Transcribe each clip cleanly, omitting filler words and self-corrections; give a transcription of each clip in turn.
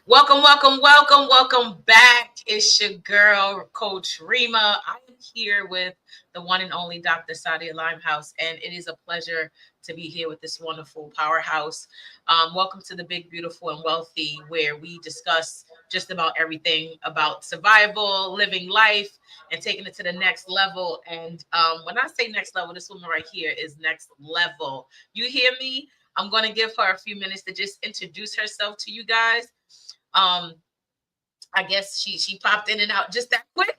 Welcome back. It's your girl, Coach Rema. I am here with the one and only Dr. Sadia Limehouse, and it is a pleasure to be here with this wonderful powerhouse. Welcome to the Big, Beautiful, and Wealthy, where we discuss just about everything about survival, living life, and taking it to the next level. And when I say next level, this woman right here is next level. You hear me? I'm going to give her a few minutes to just introduce herself to you guys. Um, I guess she popped in and out just that quick.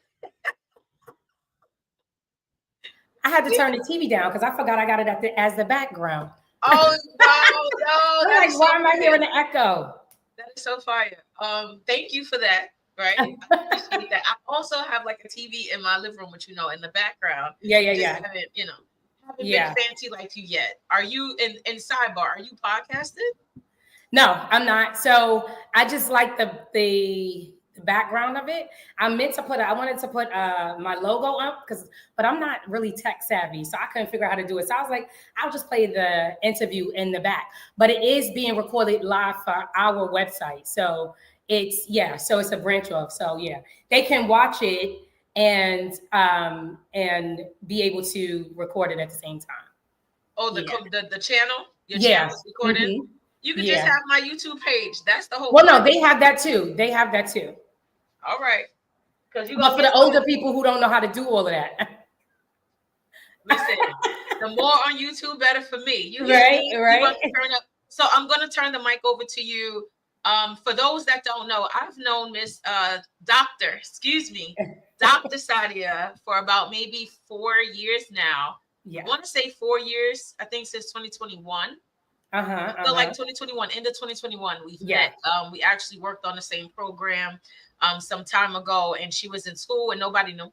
I had to turn the TV down because I forgot I got it as the background. Oh wow, no, I'm like, why am I hearing the echo? That is so fire. Thank you for that. Right, I appreciate that. I also have like a TV in my living room, which in the background. Yeah. Haven't been fancy like you yet. Are you in sidebar? Are you podcasting? No, I'm not. So I just like the background of it. I wanted to put my logo up but I'm not really tech savvy, so I couldn't figure out how to do it. So I was like, I'll just play the interview in the back. But it is being recorded live for our website. So it's a branch off. So yeah, they can watch it and be able to record it at the same time. Oh, the channel? Your channel is recorded? Mm-hmm. You can just have my YouTube page. That's the whole Well, no, they have that too. All right. But for the older people who don't know how to do all of that. Listen, the more on YouTube, better for me. Right. Turn up. So I'm going to turn the mic over to you. For those that don't know, I've known Miss Dr. Sadia for about maybe 4 years now. Yeah. I want to say 4 years. I think since 2021. So like 2021, end of 2021, we've met. We actually worked on the same program some time ago, and she was in school and nobody knew.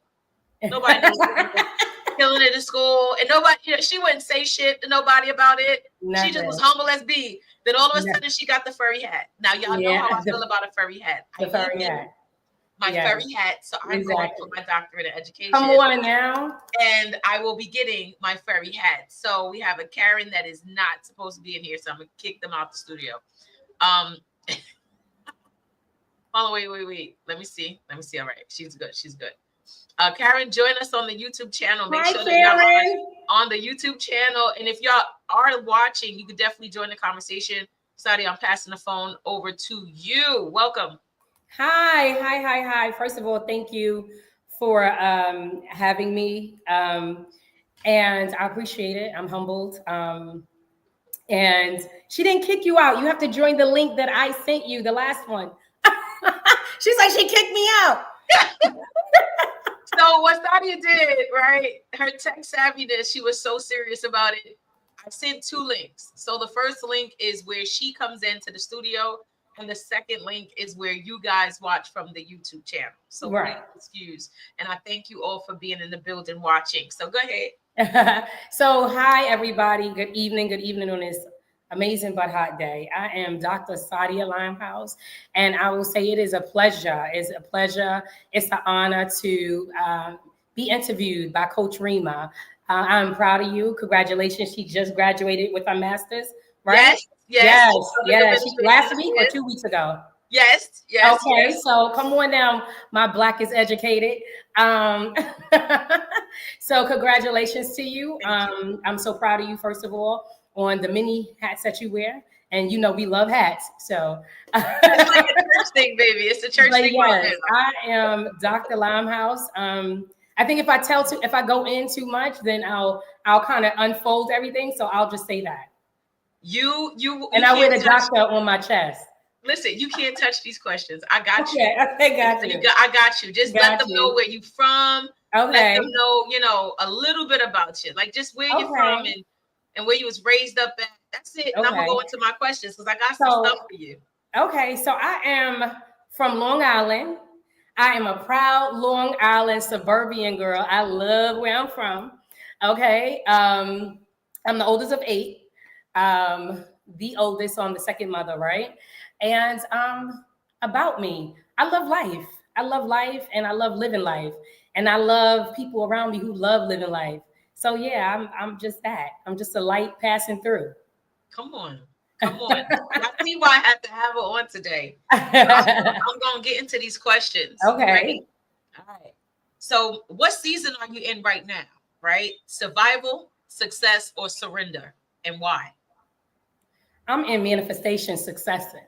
Nobody knew. Killing it in school, and nobody, she wouldn't say shit to nobody about it. Nothing. She just was humble as bee. Then all of a sudden she got the furry hat. Now y'all know how I feel about a furry hat. My furry hat. So I'm going for my doctorate in education. Come on now. And I will be getting my furry hat. So we have a Karen that is not supposed to be in here. So I'm going to kick them out the studio. Oh, wait. Let me see. All right. She's good. Karen, join us on the YouTube channel. Make sure that y'all are on the YouTube channel. And if y'all are watching, you can definitely join the conversation. Sadia, I'm passing the phone over to you. Welcome. Hi. First of all, thank you for having me. And I appreciate it. I'm humbled. And she didn't kick you out. You have to join the link that I sent you, the last one. She's like, she kicked me out. So what Sadia did, right? Her tech savviness, she was so serious about it. I sent 2 links. So the first link is where she comes into the studio, and the second link is where you guys watch from the YouTube channel. So please excuse. And I thank you all for being in the building watching. So go ahead. So hi, everybody. Good evening on this amazing but hot day. I am Dr. Sadia Limehouse, and I will say it is a pleasure. It's an honor to be interviewed by Coach Rema. I'm proud of you. Congratulations. She just graduated with her master's, right? Yes. Last week or 2 weeks ago? Yes. Okay, so come on down. My Black is educated. So congratulations to you. I'm so proud of you, first of all, on the many hats that you wear. And we love hats. So it's like a church thing, baby. It's a church thing. Yes, I am Dr. Limehouse. I think if I go in too much, then I'll kind of unfold everything. So I'll just say that. You I wear the doctor on my chest. Listen, you can't touch these questions. I got you. Okay, got you. I got you. Just let them know where you from. Okay. Let them know, a little bit about you. Like just where you're from and where you was raised up at. That's it. And I'm gonna go into my questions because I got some stuff for you. Okay, so I am from Long Island. I am a proud Long Island suburban girl. I love where I'm from. Okay. I'm the oldest of 8. The oldest, so I'm the second mother, right? And about me, I love life. And I love living life. And I love people around me who love living life. So yeah, I'm just that. I'm just a light passing through. Come on. Come on. I see why I have to have her on today. I'm going to get into these questions. Okay. Ready? All right. So, what season are you in right now? Right? Survival, success, or surrender? And why? I'm in manifestation successing.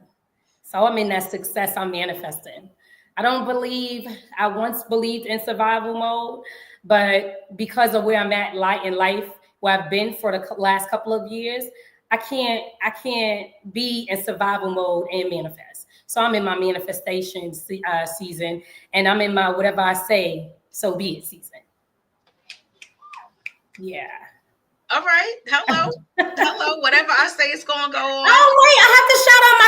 So I'm in that success I'm manifesting. I once believed in survival mode, but because of where I'm at in life, where I've been for the last couple of years, I can't be in survival mode and manifest. So I'm in my manifestation season, and I'm in my whatever I say, so be it season. Yeah. All right. Hello. Hello. Whatever I say is going to go on. Oh wait, I have to shout out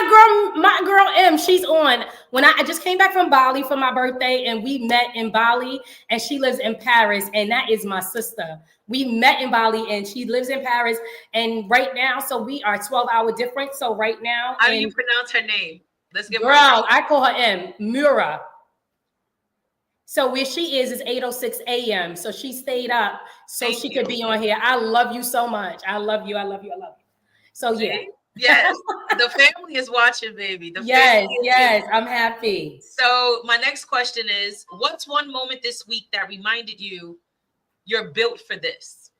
my girl M. She's on. When I just came back from Bali for my birthday, and we met in Bali, and she lives in Paris, and that is my sister. We met in Bali, and she lives in Paris, and right now, so we are 12-hour difference. So right now, How do you pronounce her name? Let's give her girl, I call her M. Mura. So where she is 8:06 a.m. So she stayed up so she could be on here. I love you so much. I love you. I love you. I love you. So yeah. Yes. The family is watching, baby. Yes. I'm happy. So my next question is, what's one moment this week that reminded you you're built for this?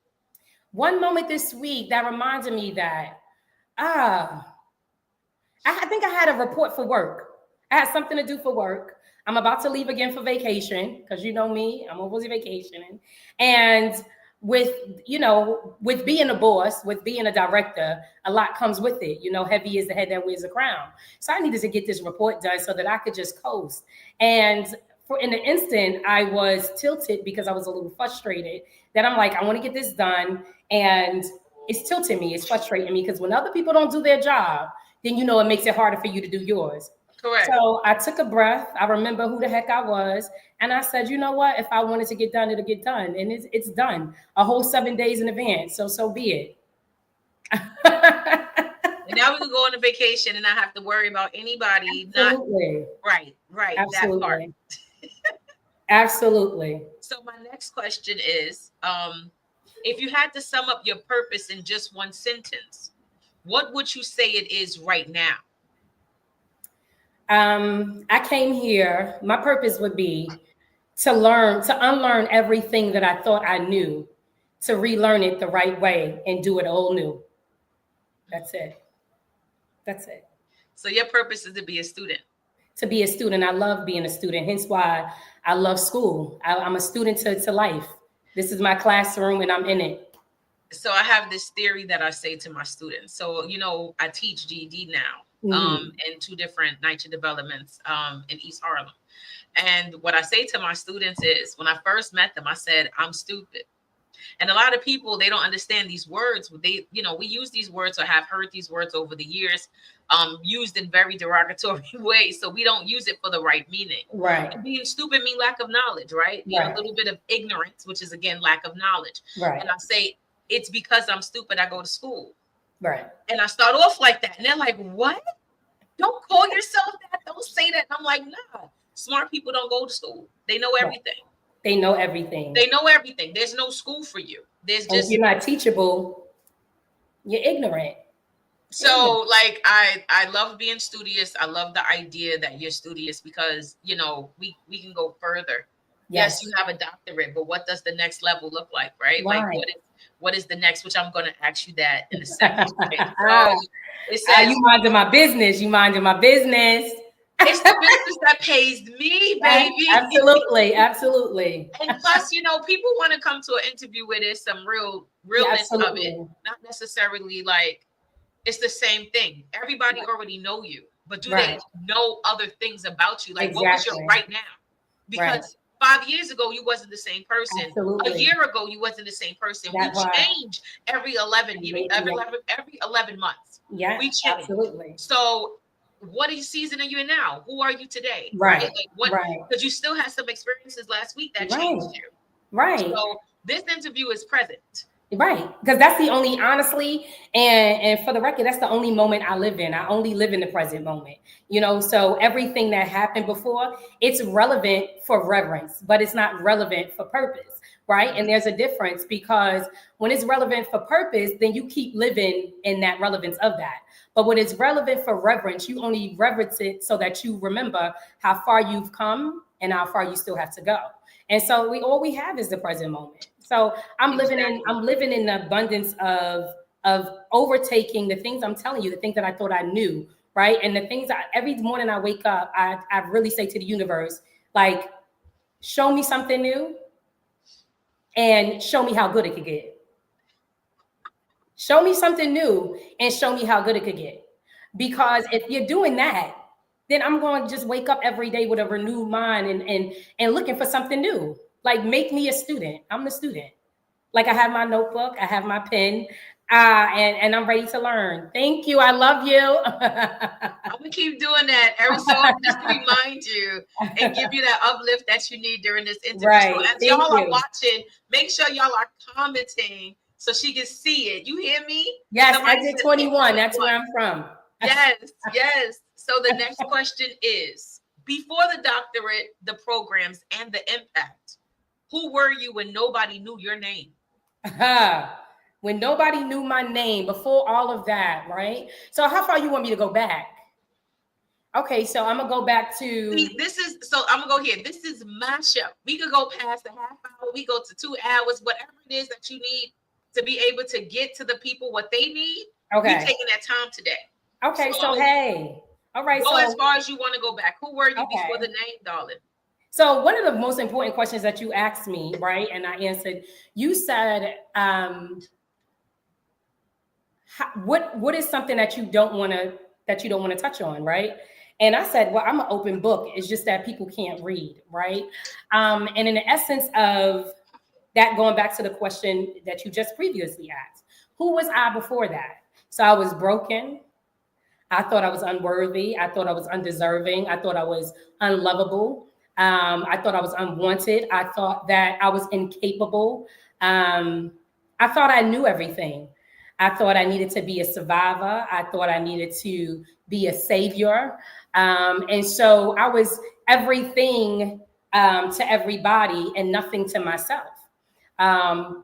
One moment this week that reminded me that I think I had a report for work. I had something to do for work. I'm about to leave again for vacation because you know me, I'm always vacationing. And with being a boss, with being a director, a lot comes with it. Heavy is the head that wears a crown. So I needed to get this report done so that I could just coast. And in an instant, I was tilted because I was a little frustrated that I'm like, I want to get this done. And it's tilting me. It's frustrating me because when other people don't do their job, then it makes it harder for you to do yours. Correct. So I took a breath. I remember who the heck I was. And I said, you know what? If I wanted to get done, it'll get done. And it's done a whole 7 days in advance. So be it. And now we can go on a vacation and not have to worry about anybody. Absolutely. Right. Absolutely. That part. Absolutely. So my next question is, if you had to sum up your purpose in just one sentence, what would you say it is right now? I came here. My purpose would be to unlearn everything that I thought I knew, to relearn it the right way and do it all new. That's it. So your purpose is to be a student. To be a student. I love being a student. Hence why I love school. I'm a student to life. This is my classroom and I'm in it. So I have this theory that I say to my students. So, I teach GED now. In 2 different NYCHA developments in East Harlem. And what I say to my students is, when I first met them, I said, I'm stupid. And a lot of people, they don't understand these words. We use these words or have heard these words over the years, used in very derogatory ways. So we don't use it for the right meaning. Right. And being stupid means lack of knowledge, right? A little bit of ignorance, which is, again, lack of knowledge. Right. And I say, it's because I'm stupid, I go to school. Right. And I start off like that. And they're like, what? Don't call yourself that. Don't say that. And I'm like, nah. Smart people don't go to school. They know everything. They know everything. There's no school for you. There's just, if you're not teachable, you're ignorant. So like I love being studious. I love the idea that you're studious because we can go further. Yes, you have a doctorate, but what does the next level look like, right? Like what is the next, which I'm going to ask you that in a second. So it says, you minding my business. It's the business that pays me, baby. Absolutely. And plus, people want to come to an interview where there's some realness of it. Not necessarily like it's the same thing. Everybody already know you, but do they know other things about you? Like what was your right now? Because 5 years ago, you wasn't the same person. Absolutely. A year ago, you wasn't the same person. We change every 11 months. Yeah, we change. Absolutely. So what season are you in now? Who are you today? Right. Like because you still had some experiences last week that changed you. Right. So this interview is present. Right. Because that's the only, honestly, and for the record, that's the only moment I live in. I only live in the present moment, so everything that happened before, it's relevant for reverence, but it's not relevant for purpose. right? And there's a difference, because when it's relevant for purpose, then you keep living in that relevance of that. But when it's relevant for reverence, you only reverence it so that you remember how far you've come and how far you still have to go. And so all we have is the present moment. So I'm living in the abundance of overtaking the things I'm telling you, the things that I thought I knew, right? And the things every morning I wake up, I really say to the universe, like, show me something new and show me how good it could get. Show me something new and show me how good it could get. Because if you're doing that, then I'm going to just wake up every day with a renewed mind and looking for something new. Like, make me a student. I'm the student. Like, I have my notebook, I have my pen, and I'm ready to learn. Thank you. I love you. I'm gonna keep doing that every so often, just to remind you and give you that uplift that you need during this interview. Right. So as y'all are watching, make sure y'all are commenting so she can see it. You hear me? Yes, exit 21. That's where I'm from. Yes, yes. So the next question is, before the doctorate, the programs, and the impact, who were you when nobody knew your name? When nobody knew my name, before all of that, right? So how far you want me to go back? Okay, so I'm gonna go back to. See, I'm gonna go here. This is mashup. We could go past a half hour. We go to 2 hours. Whatever it is that you need to be able to get to the people what they need. Okay, we're taking that time today. Okay, so hey, all right. Go as far as you want to go back. Who were you before the name, darling? So one of the most important questions that you asked me, right, and I answered. You said, what is something that you don't want to touch on, right? And I said, well, I'm an open book. It's just that people can't read, right? And in the essence of that, going back to the question that you just previously asked, who was I before that? So I was broken. I thought I was unworthy. I thought I was undeserving. I thought I was unlovable. I thought I was unwanted. I thought that I was incapable. I thought I knew everything. I thought I needed to be a survivor. I thought I needed to be a savior. And so I was everything to everybody and nothing to myself.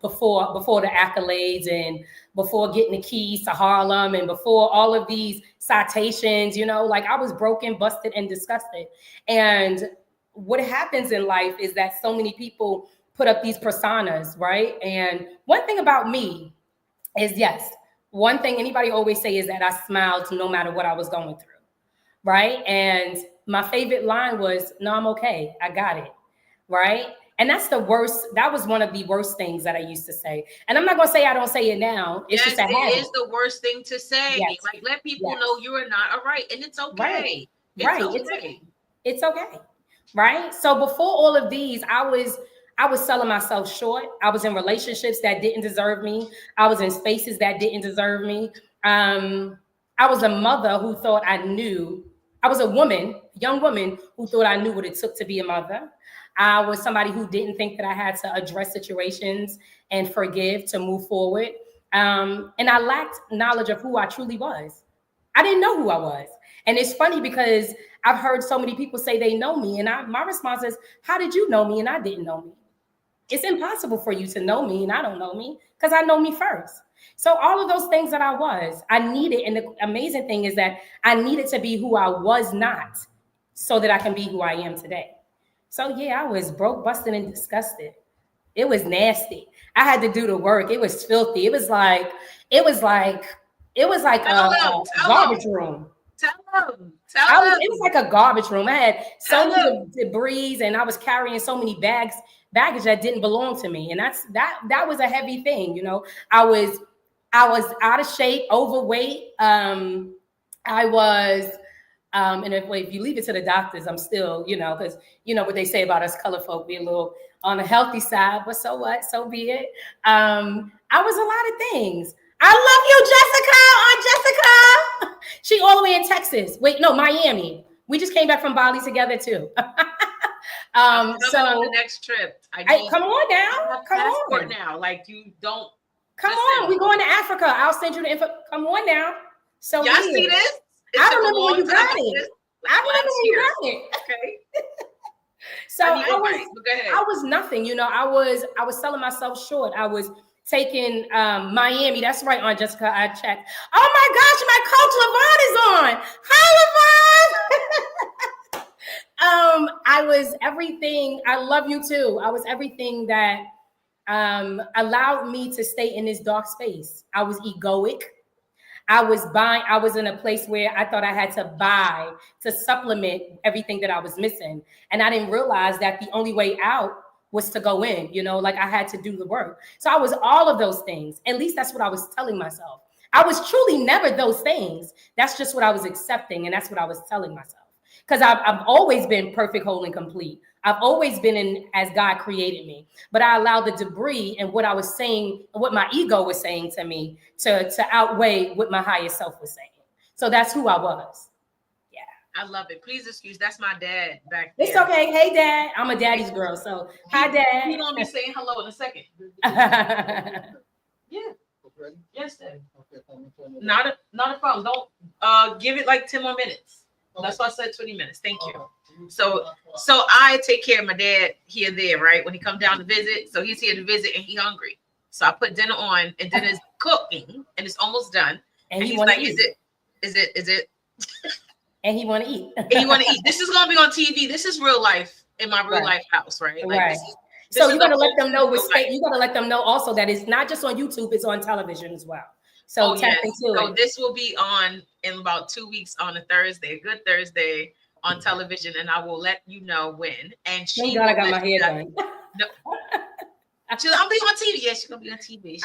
Before the accolades and before getting the keys to Harlem and before all of these citations, like I was broken, busted, and disgusted. And what happens in life is that so many people put up these personas, right? And one thing about me is, yes, one thing anybody always say is that I smiled no matter what I was going through, right? And my favorite line was, no, I'm okay. I got it, right? And that's the worst. That was one of the worst things that I used to say. And I'm not going to say I don't say it now. It's just a habit. It is the worst thing to say. Yes. Like, let people know you are not all right. And it's okay. Right. It's okay. It's okay. Right. So before all of these, I was selling myself short. I was in relationships that didn't deserve me. I was in spaces that didn't deserve me. I was a mother who thought I knew. I was a young woman who thought I knew what it took to be a mother. I was somebody who didn't think that I had to address situations and forgive to move forward. And I lacked knowledge of who I truly was. I didn't know who I was. And it's funny because I've heard so many people say they know me. And my response is, how did you know me and I didn't know me? It's impossible for you to know me and I don't know me because I know me first. So all of those things that I needed. And the amazing thing is that I needed to be who I was not so that I can be who I am today. So yeah, I was broke, busted, and disgusted. It was nasty. I had to do the work. It was filthy. It was like a garbage room. It was like a garbage room. I had so many debris, and I was carrying so many baggage that didn't belong to me. And that was a heavy thing. I was out of shape, overweight. I was. And if you leave it to the doctors, I'm still, because what they say about us color folk, be a little on the healthy side, but so what? So be it. I was a lot of things. I love you, Jessica. Aunt Jessica. She all the way in Texas. Wait, no, Miami. We just came back from Bali together too. On the next trip. Come on now. Come on now. Like you don't. Come on. We're going to Africa. I'll send you the info. Come on now. So y'all see this? I remember when you got it. Okay. So I know, right? But go ahead. I was nothing, you know. I was selling myself short. I was taking Miami. That's right, Aunt Jessica. I checked. Oh my gosh, my coach Levon is on. Hi, Levon. I was everything. I love you too. I was everything that allowed me to stay in this dark space. I was egoic. I was in a place where I thought I had to buy to supplement everything that I was missing. And I didn't realize that the only way out was to go in, you know, like I had to do the work. So I was all of those things. At least that's what I was telling myself. I was truly never those things. That's just what I was accepting. And that's what I was telling myself. Because I've always been perfect, whole, and complete. I've always been in as God created me, but I allowed the debris and what I was saying, what my ego was saying to me, to outweigh what my higher self was saying. So that's who I was. Yeah. I love it. Please excuse. That's my dad back there. It's okay. Hey, Dad. I'm a daddy's girl. So hi, Dad. He's gonna be saying hello in a second. Yeah. Yes, Dad. Not a problem. Don't give it like 10 more minutes. That's why I said 20 minutes. Thank you. So I take care of my dad here and there, right? When he comes down to visit. So he's here to visit and he hungry. So I put dinner on and dinner's cooking and it's almost done. And he's like, is it? And he want to eat. And he want to eat. This is gonna be on TV. This is real life in my real life house, right? Like right. So you gotta let them know you gotta let them know also that it's not just on YouTube, it's on television as well. So tap into it. This will be on in about 2 weeks on a Thursday, good Thursday on television, and I will let you know when. And she I got my hair done. No. I'll be on TV. Yes, she's gonna be on TV.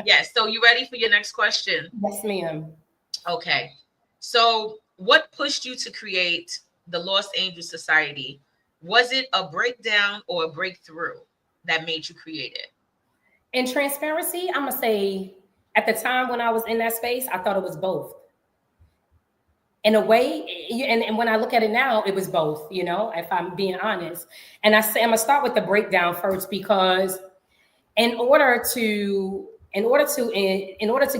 Yes. So you ready for your next question? Yes, ma'am. Okay. So what pushed you to create the Los Angeles Society? Was it a breakdown or a breakthrough that made you create it? In transparency, I'm gonna say at the time when I was in that space, I thought it was both. In a way, and when I look at it now, it was both, you know, if I'm being honest. And I'm gonna start with the breakdown first, because in order to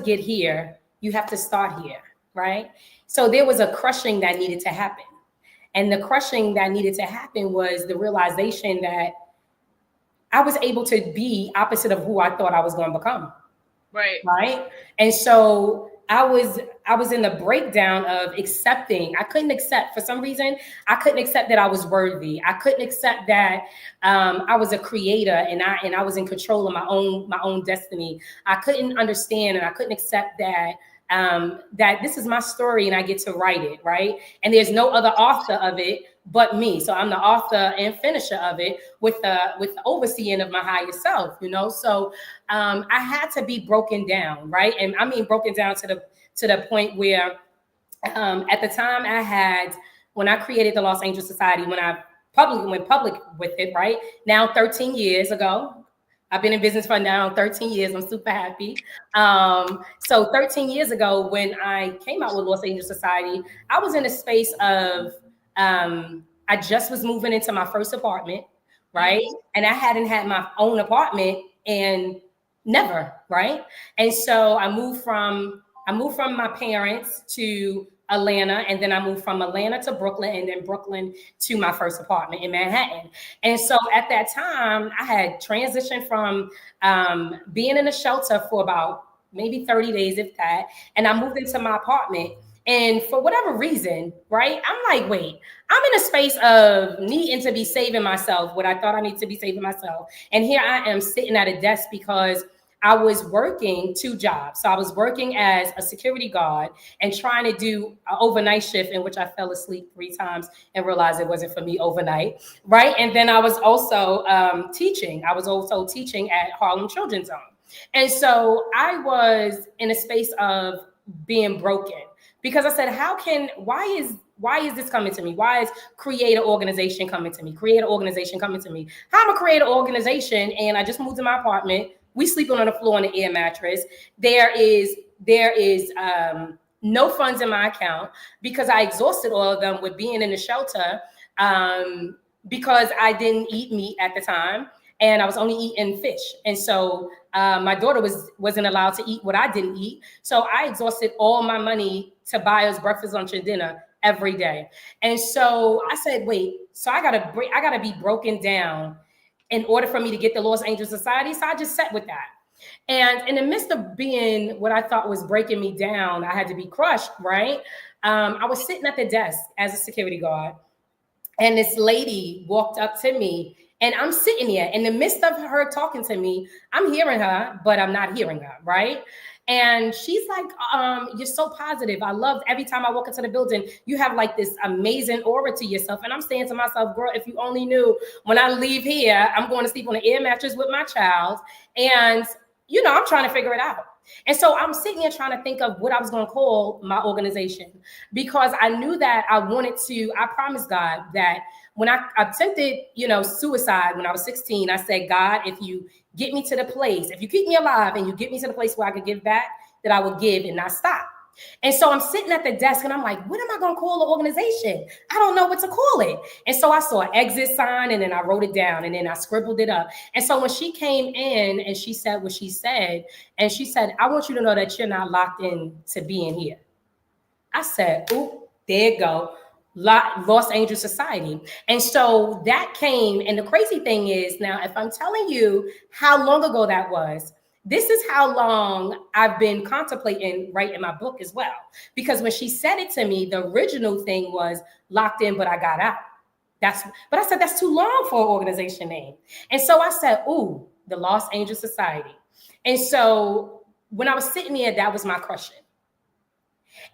get here, you have to start here, right? So there was a crushing that needed to happen. And the crushing that needed to happen was the realization that I was able to be opposite of who I thought I was going to become. Right. And so I was in the breakdown of accepting. I couldn't accept, for some reason, I couldn't accept that I was worthy. I couldn't accept that I was a creator and I was in control of my own destiny. I couldn't understand and I couldn't accept that that this is my story and I get to write it, right? And there's no other author of it but me. So I'm the author and finisher of it with the overseeing of my higher self, you know? So I had to be broken down, right? And I mean broken down to the point where at the time when I created the Los Angeles Society, when I went public with it, right? Now 13 years ago. I've been in business for now 13 years. I'm super happy. So 13 years ago, when I came out with Los Angeles Society, I was in a space of, I just was moving into my first apartment, right? And I hadn't had my own apartment and never, right? And so I moved from my parents to Atlanta, and then I moved from Atlanta to Brooklyn, and then Brooklyn to my first apartment in Manhattan. And so at that time, I had transitioned from being in a shelter for about maybe 30 days, if that, and I moved into my apartment. And for whatever reason, right, I'm like, wait, I'm in a space of needing to be saving myself, what I thought I need to be saving myself. And here I am sitting at a desk because I was working 2 jobs. So I was working as a security guard and trying to do an overnight shift in which I fell asleep 3 times and realized it wasn't for me overnight, right? And then I was also teaching. I was also teaching at Harlem Children's Home. And so I was in a space of being broken because I said, why is this coming to me? Why is create an organization coming to me? Create an organization coming to me. How am I create an organization? And I just moved to my apartment. We sleeping on the floor on an air mattress. There is no funds in my account because I exhausted all of them with being in the shelter because I didn't eat meat at the time and I was only eating fish. And so my daughter wasn't allowed to eat what I didn't eat. So I exhausted all my money to buy us breakfast, lunch, and dinner every day. And so I said, wait, so I gotta be broken down in order for me to get the Los Angeles Society. So I just sat with that. And in the midst of being what I thought was breaking me down, I had to be crushed, right? I was sitting at the desk as a security guard, and this lady walked up to me, and I'm sitting here in the midst of her talking to me. I'm hearing her, but I'm not hearing her, right? And she's like, you're so positive. I love every time I walk into the building, you have like this amazing aura to yourself. And I'm saying to myself, girl, if you only knew, when I leave here, I'm going to sleep on an air mattress with my child. And, I'm trying to figure it out. And so I'm sitting here trying to think of what I was going to call my organization, because I knew that I promised God that when I attempted, suicide when I was 16, I said, God, if you get me to the place, if you keep me alive and you get me to the place where I could give back, that I would give and not stop. And so I'm sitting at the desk and I'm like, what am I going to call the organization? I don't know what to call it. And so I saw an exit sign, and then I wrote it down, and then I scribbled it up. And so when she came in and she said what she said, and she said, I want you to know that you're not locked in to being here. I said, oop, there you go. Los Angeles Society. And so that came. And the crazy thing is, now, if I'm telling you how long ago that was, this is how long I've been contemplating writing my book as well. Because when she said it to me, the original thing was locked in, but I got out. But I said, that's too long for an organization name. And so I said, ooh, the Los Angeles Society. And so when I was sitting there, that was my question.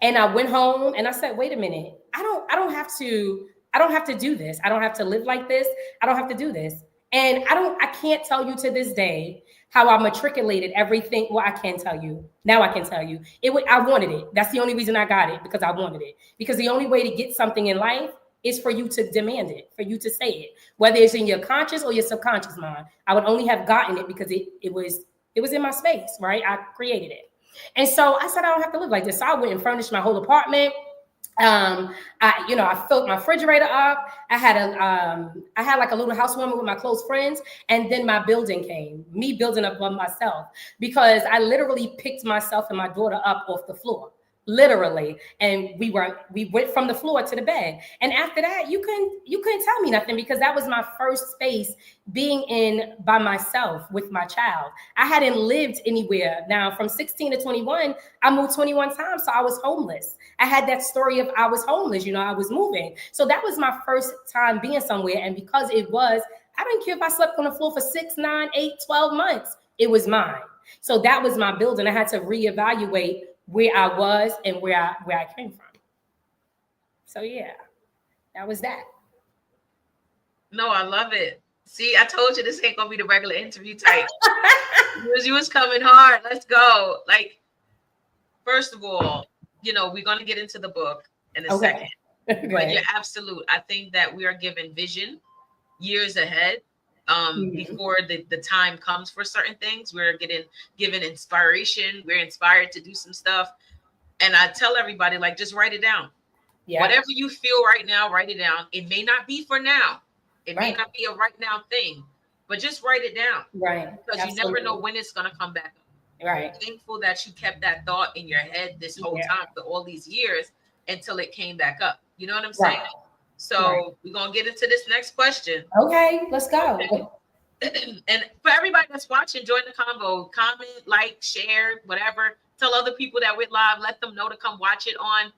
And I went home and I said, wait a minute, I don't have to do this. I don't have to live like this. I don't have to do this. And I can't tell you to this day how I matriculated everything. Well, I can tell you. Now I can tell you. I wanted it. That's the only reason I got it, because I wanted it. Because the only way to get something in life is for you to demand it, for you to say it, whether it's in your conscious or your subconscious mind. I would only have gotten it because it was in my space, right? I created it. And so I said, I don't have to live like this. So I went and furnished my whole apartment. I filled my refrigerator up. I had like a little housewarming with my close friends. And then my building came, me building up on myself, because I literally picked myself and my daughter up off the floor. Literally. And we went from the floor to the bed. And after that, you couldn't tell me nothing, because that was my first space being in by myself with my child. I hadn't lived anywhere. Now, from 16 to 21, I moved 21 times. So I was homeless. I had that story of I was homeless, I was moving. So that was my first time being somewhere. And because I didn't care if I slept on the floor for 6, 9, 8, 12 months. It was mine. So that was my building. I had to reevaluate where I was and where I came from. So yeah, that was that. No, I love it. See, I told you this ain't gonna be the regular interview type. You was coming hard. Let's go. Like, first of all, we're gonna get into the book in a second. Okay. But you're absolute. I think that we are given vision years ahead. Before the time comes for certain things, we're given inspiration. We're inspired to do some stuff. And I tell everybody, like, just write it down. Yeah. Whatever you feel right now, write it down. It may not be for now. It may not be a right now thing, but just write it down. Right. Because you never know when it's going to come back up. Right. I'm thankful that you kept that thought in your head this whole time for all these years until it came back up. You know what I'm saying? Right. So we're going to get into this next question. Okay, let's go. Okay. And for everybody that's watching, join the convo. Comment, like, share, whatever. Tell other people that we're live. Let them know to come watch it on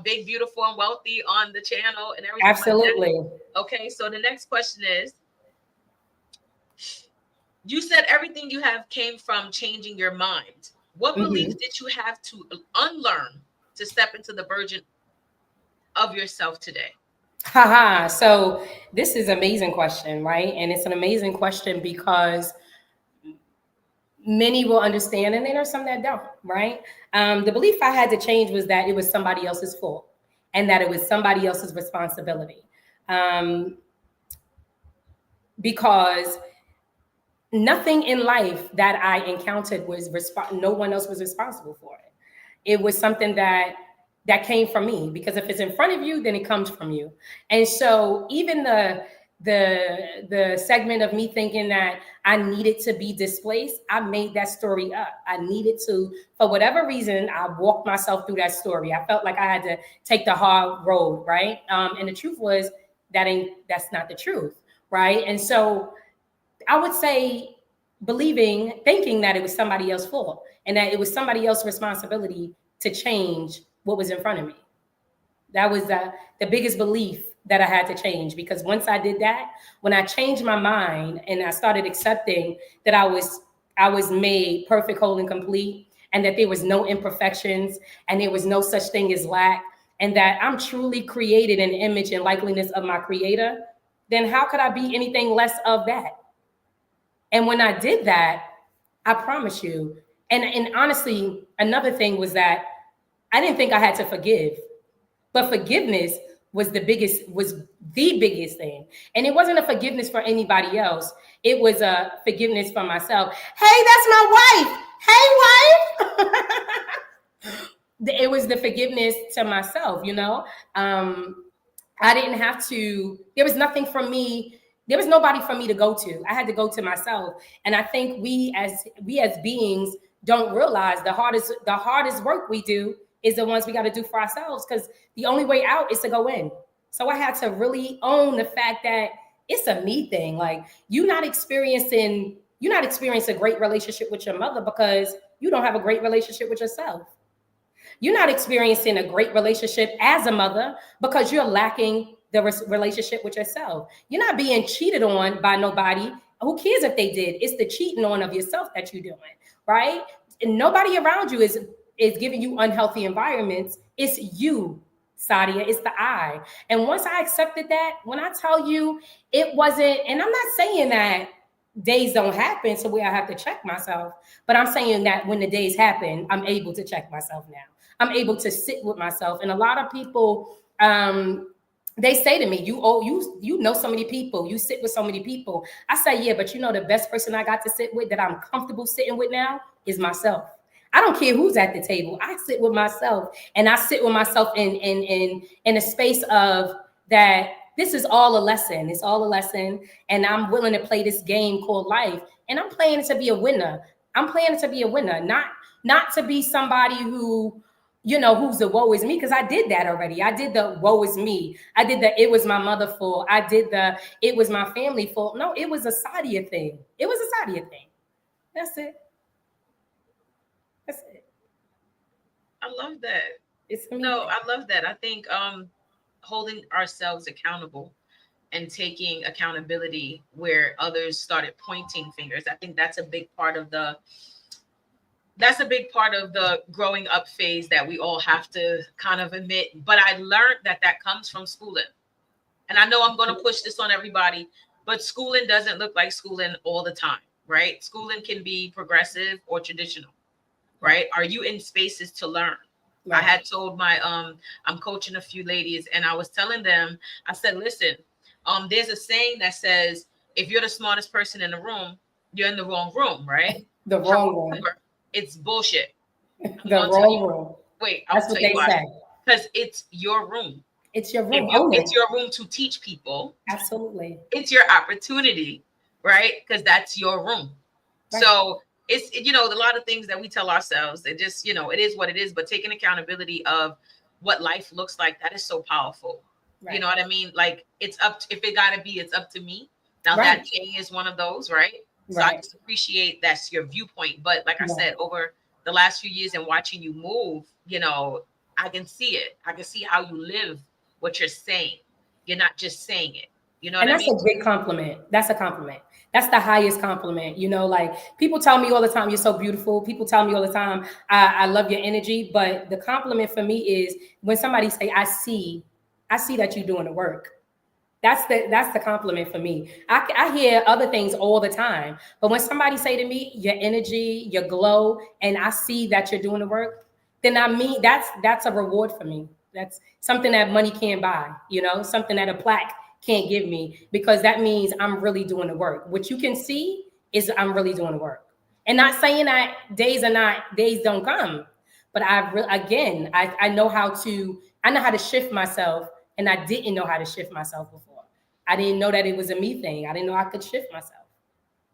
Big, Beautiful, and Wealthy on the channel and everything. Absolutely. Like that. Okay, so the next question is, you said everything you have came from changing your mind. What beliefs did you have to unlearn to step into the version of yourself today? Haha. So this is an amazing question, right? And it's an amazing question because many will understand and there are some that don't, right? The belief I had to change was that it was somebody else's fault and that it was somebody else's responsibility. Because nothing in life that I encountered was no one else was responsible for it. It was something that came from me, because if it's in front of you, then it comes from you. And so even the segment of me thinking that I needed to be displaced, I made that story up. I needed to, for whatever reason, I walked myself through that story. I felt like I had to take the hard road, right? And the truth was that's not the truth, right? And so I would say thinking that it was somebody else's fault and that it was somebody else's responsibility to change what was in front of me. That was the biggest belief that I had to change, because once I did that, when I changed my mind and I started accepting that I was made perfect, whole, and complete, and that there was no imperfections and there was no such thing as lack, and that I'm truly created in the image and likeness of my creator, then how could I be anything less of that? And when I did that, I promise you, and honestly, another thing was that I didn't think I had to forgive. But forgiveness was the biggest thing. And it wasn't a forgiveness for anybody else. It was a forgiveness for myself. Hey, that's my wife. Hey, wife. It was the forgiveness to myself, I didn't have to, there was nothing for me. There was nobody for me to go to. I had to go to myself. And I think we as beings don't realize the hardest work we do is the ones we got to do for ourselves, because the only way out is to go in. So I had to really own the fact that it's a me thing. Like, you're not experiencing a great relationship with your mother because you don't have a great relationship with yourself. You're not experiencing a great relationship as a mother because you're lacking the relationship with yourself. You're not being cheated on by nobody. Who cares if they did? It's the cheating on of yourself that you're doing, right? And nobody around you is giving you unhealthy environments. It's you, Sadia. It's the I. And once I accepted that, when I tell you it wasn't, and I'm not saying that days don't happen to where I have to check myself, but I'm saying that when the days happen, I'm able to check myself now. I'm able to sit with myself. And a lot of people, they say to me, you know so many people, you sit with so many people. I say, yeah, but the best person I got to sit with that I'm comfortable sitting with now is myself. I don't care who's at the table. I sit with myself, and I sit with myself in a space of that. This is all a lesson. It's all a lesson, and I'm willing to play this game called life. And I'm playing it to be a winner. I'm playing it to be a winner, not to be somebody who's the woe is me, because I did that already. I did the woe is me. I did the it was my mother fault. I did the it was my family fault. No, it was a Sadia thing. It was a Sadia thing. That's it. That's it. I love that. It's me. No, I love that. I think holding ourselves accountable and taking accountability where others started pointing fingers. I think that's a big part of the growing up phase that we all have to kind of admit. But I learned that comes from schooling. And I know I'm going to push this on everybody, but schooling doesn't look like schooling all the time, right? Schooling can be progressive or traditional, right? Are you in spaces to learn? Right. I had told I'm coaching a few ladies, and I was telling them, I said, listen, there's a saying that says, if you're the smartest person in the room, you're in the wrong room, right? The wrong room. It's bullshit. The wrong room. Wait, I'll tell you why. Because it's your room. It's your room. It's your room to teach people. Absolutely. It's your opportunity, right? Because that's your room. Right. So it's, a lot of things that we tell ourselves, it just, it is what it is. But taking accountability of what life looks like, that is so powerful. Right. You know what I mean? Like, it's if it gotta be, it's up to me. Now right. That thing is one of those, right? So right. I just appreciate that's your viewpoint. But like I said, over the last few years and watching you move, I can see it. I can see how you live what you're saying. You're not just saying it. You know what I mean? And that's a big compliment. That's a compliment. That's the highest compliment. Like, people tell me all the time, you're so beautiful. People tell me all the time, I love your energy. But the compliment for me is when somebody say, I see that you're doing the work. That's the compliment for me. I hear other things all the time, but when somebody say to me, your energy, your glow, and I see that you're doing the work, then I mean, that's a reward for me. That's something that money can't buy, something that a plaque can't give me, because that means I'm really doing the work. What you can see is I'm really doing the work. And not saying that days don't come, but I know how to shift myself, and I didn't know how to shift myself before. I didn't know that it was a me thing. I didn't know I could shift myself.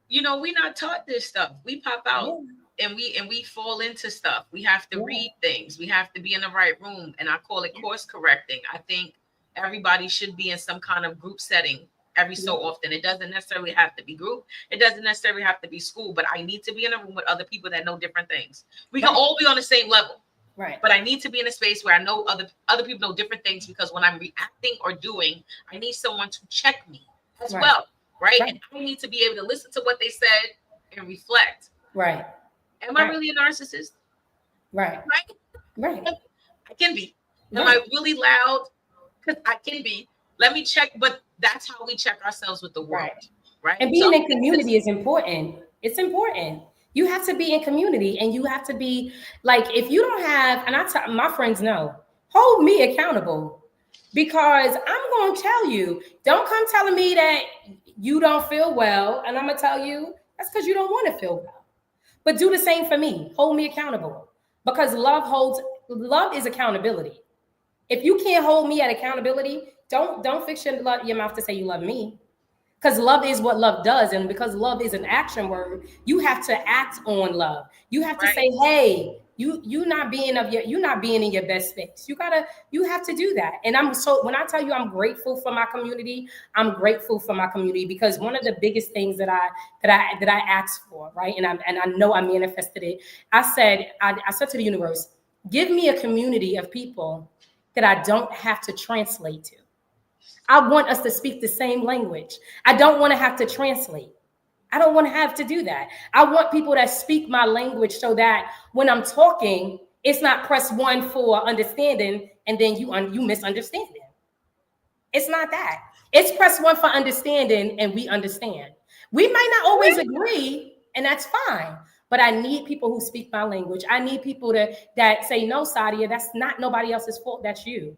You know, we not taught this stuff. We pop out Yeah, and we fall into stuff. We have to yeah, read things. We have to be in the right room. And I call it course correcting. I think everybody should be in some kind of group setting every so yeah. often. It doesn't necessarily have to be group. It doesn't necessarily have to be school, but I need to be in a room with other people that know different things. We can Right, all be on the same level, right, but I need to be in a space where I know other people know different things, because when I'm reacting or doing, I need someone to check me as right, well, right? right, And I need to be able to listen to what they said and reflect. right, Am I right, really a narcissist? right, Right? right, I can be. Am right, I really loud? Because I can be. Let me check, but that's how we check ourselves with the right. world, right? And So being in community is important. It's important. You have to be in community, and you have to be like, if you don't have, and my friends know, hold me accountable, because I'm going to tell you, don't come telling me that you don't feel well. And I'm going to tell you that's because you don't want to feel well. But do the same for me. Hold me accountable, because love is accountability. If you can't hold me at accountability, don't fix your mouth to say you love me, because love is what love does. And because love is an action word, you have to act on love. You have to right, say, hey, you're not being in your best space. You have to do that. And when I tell you I'm grateful for my community, I'm grateful for my community, because one of the biggest things that I asked for, right, and I know I manifested it. I said to the universe, give me a community of people that I don't have to translate to. I want us to speak the same language. I don't want to have to translate. I don't want to have to do that. I want people that speak my language, so that when I'm talking, it's not press one for understanding and then you misunderstanding. It's not that. It's press one for understanding and we understand. We might not always agree, and that's fine. But I need people who speak my language. I need people that say, no, Sadia, that's not nobody else's fault. That's you.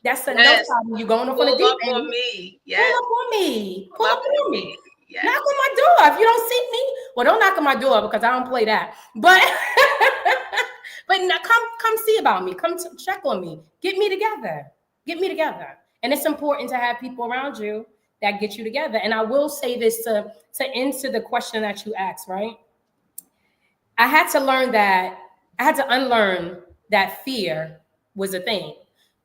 That's a no, yes. Sadia. You going off on a Pull deep up on end. me. Pull Yes. up on me. Pull Pull up up on on me. me. Knock Yes. on my door. If you don't see me, well, don't knock on my door, because I don't play that. But but come see about me. Come check on me. Get me together. Get me together. And it's important to have people around you that get you together. And I will say this to answer the question that you asked, right? I had to learn that I had to unlearn that fear was a thing.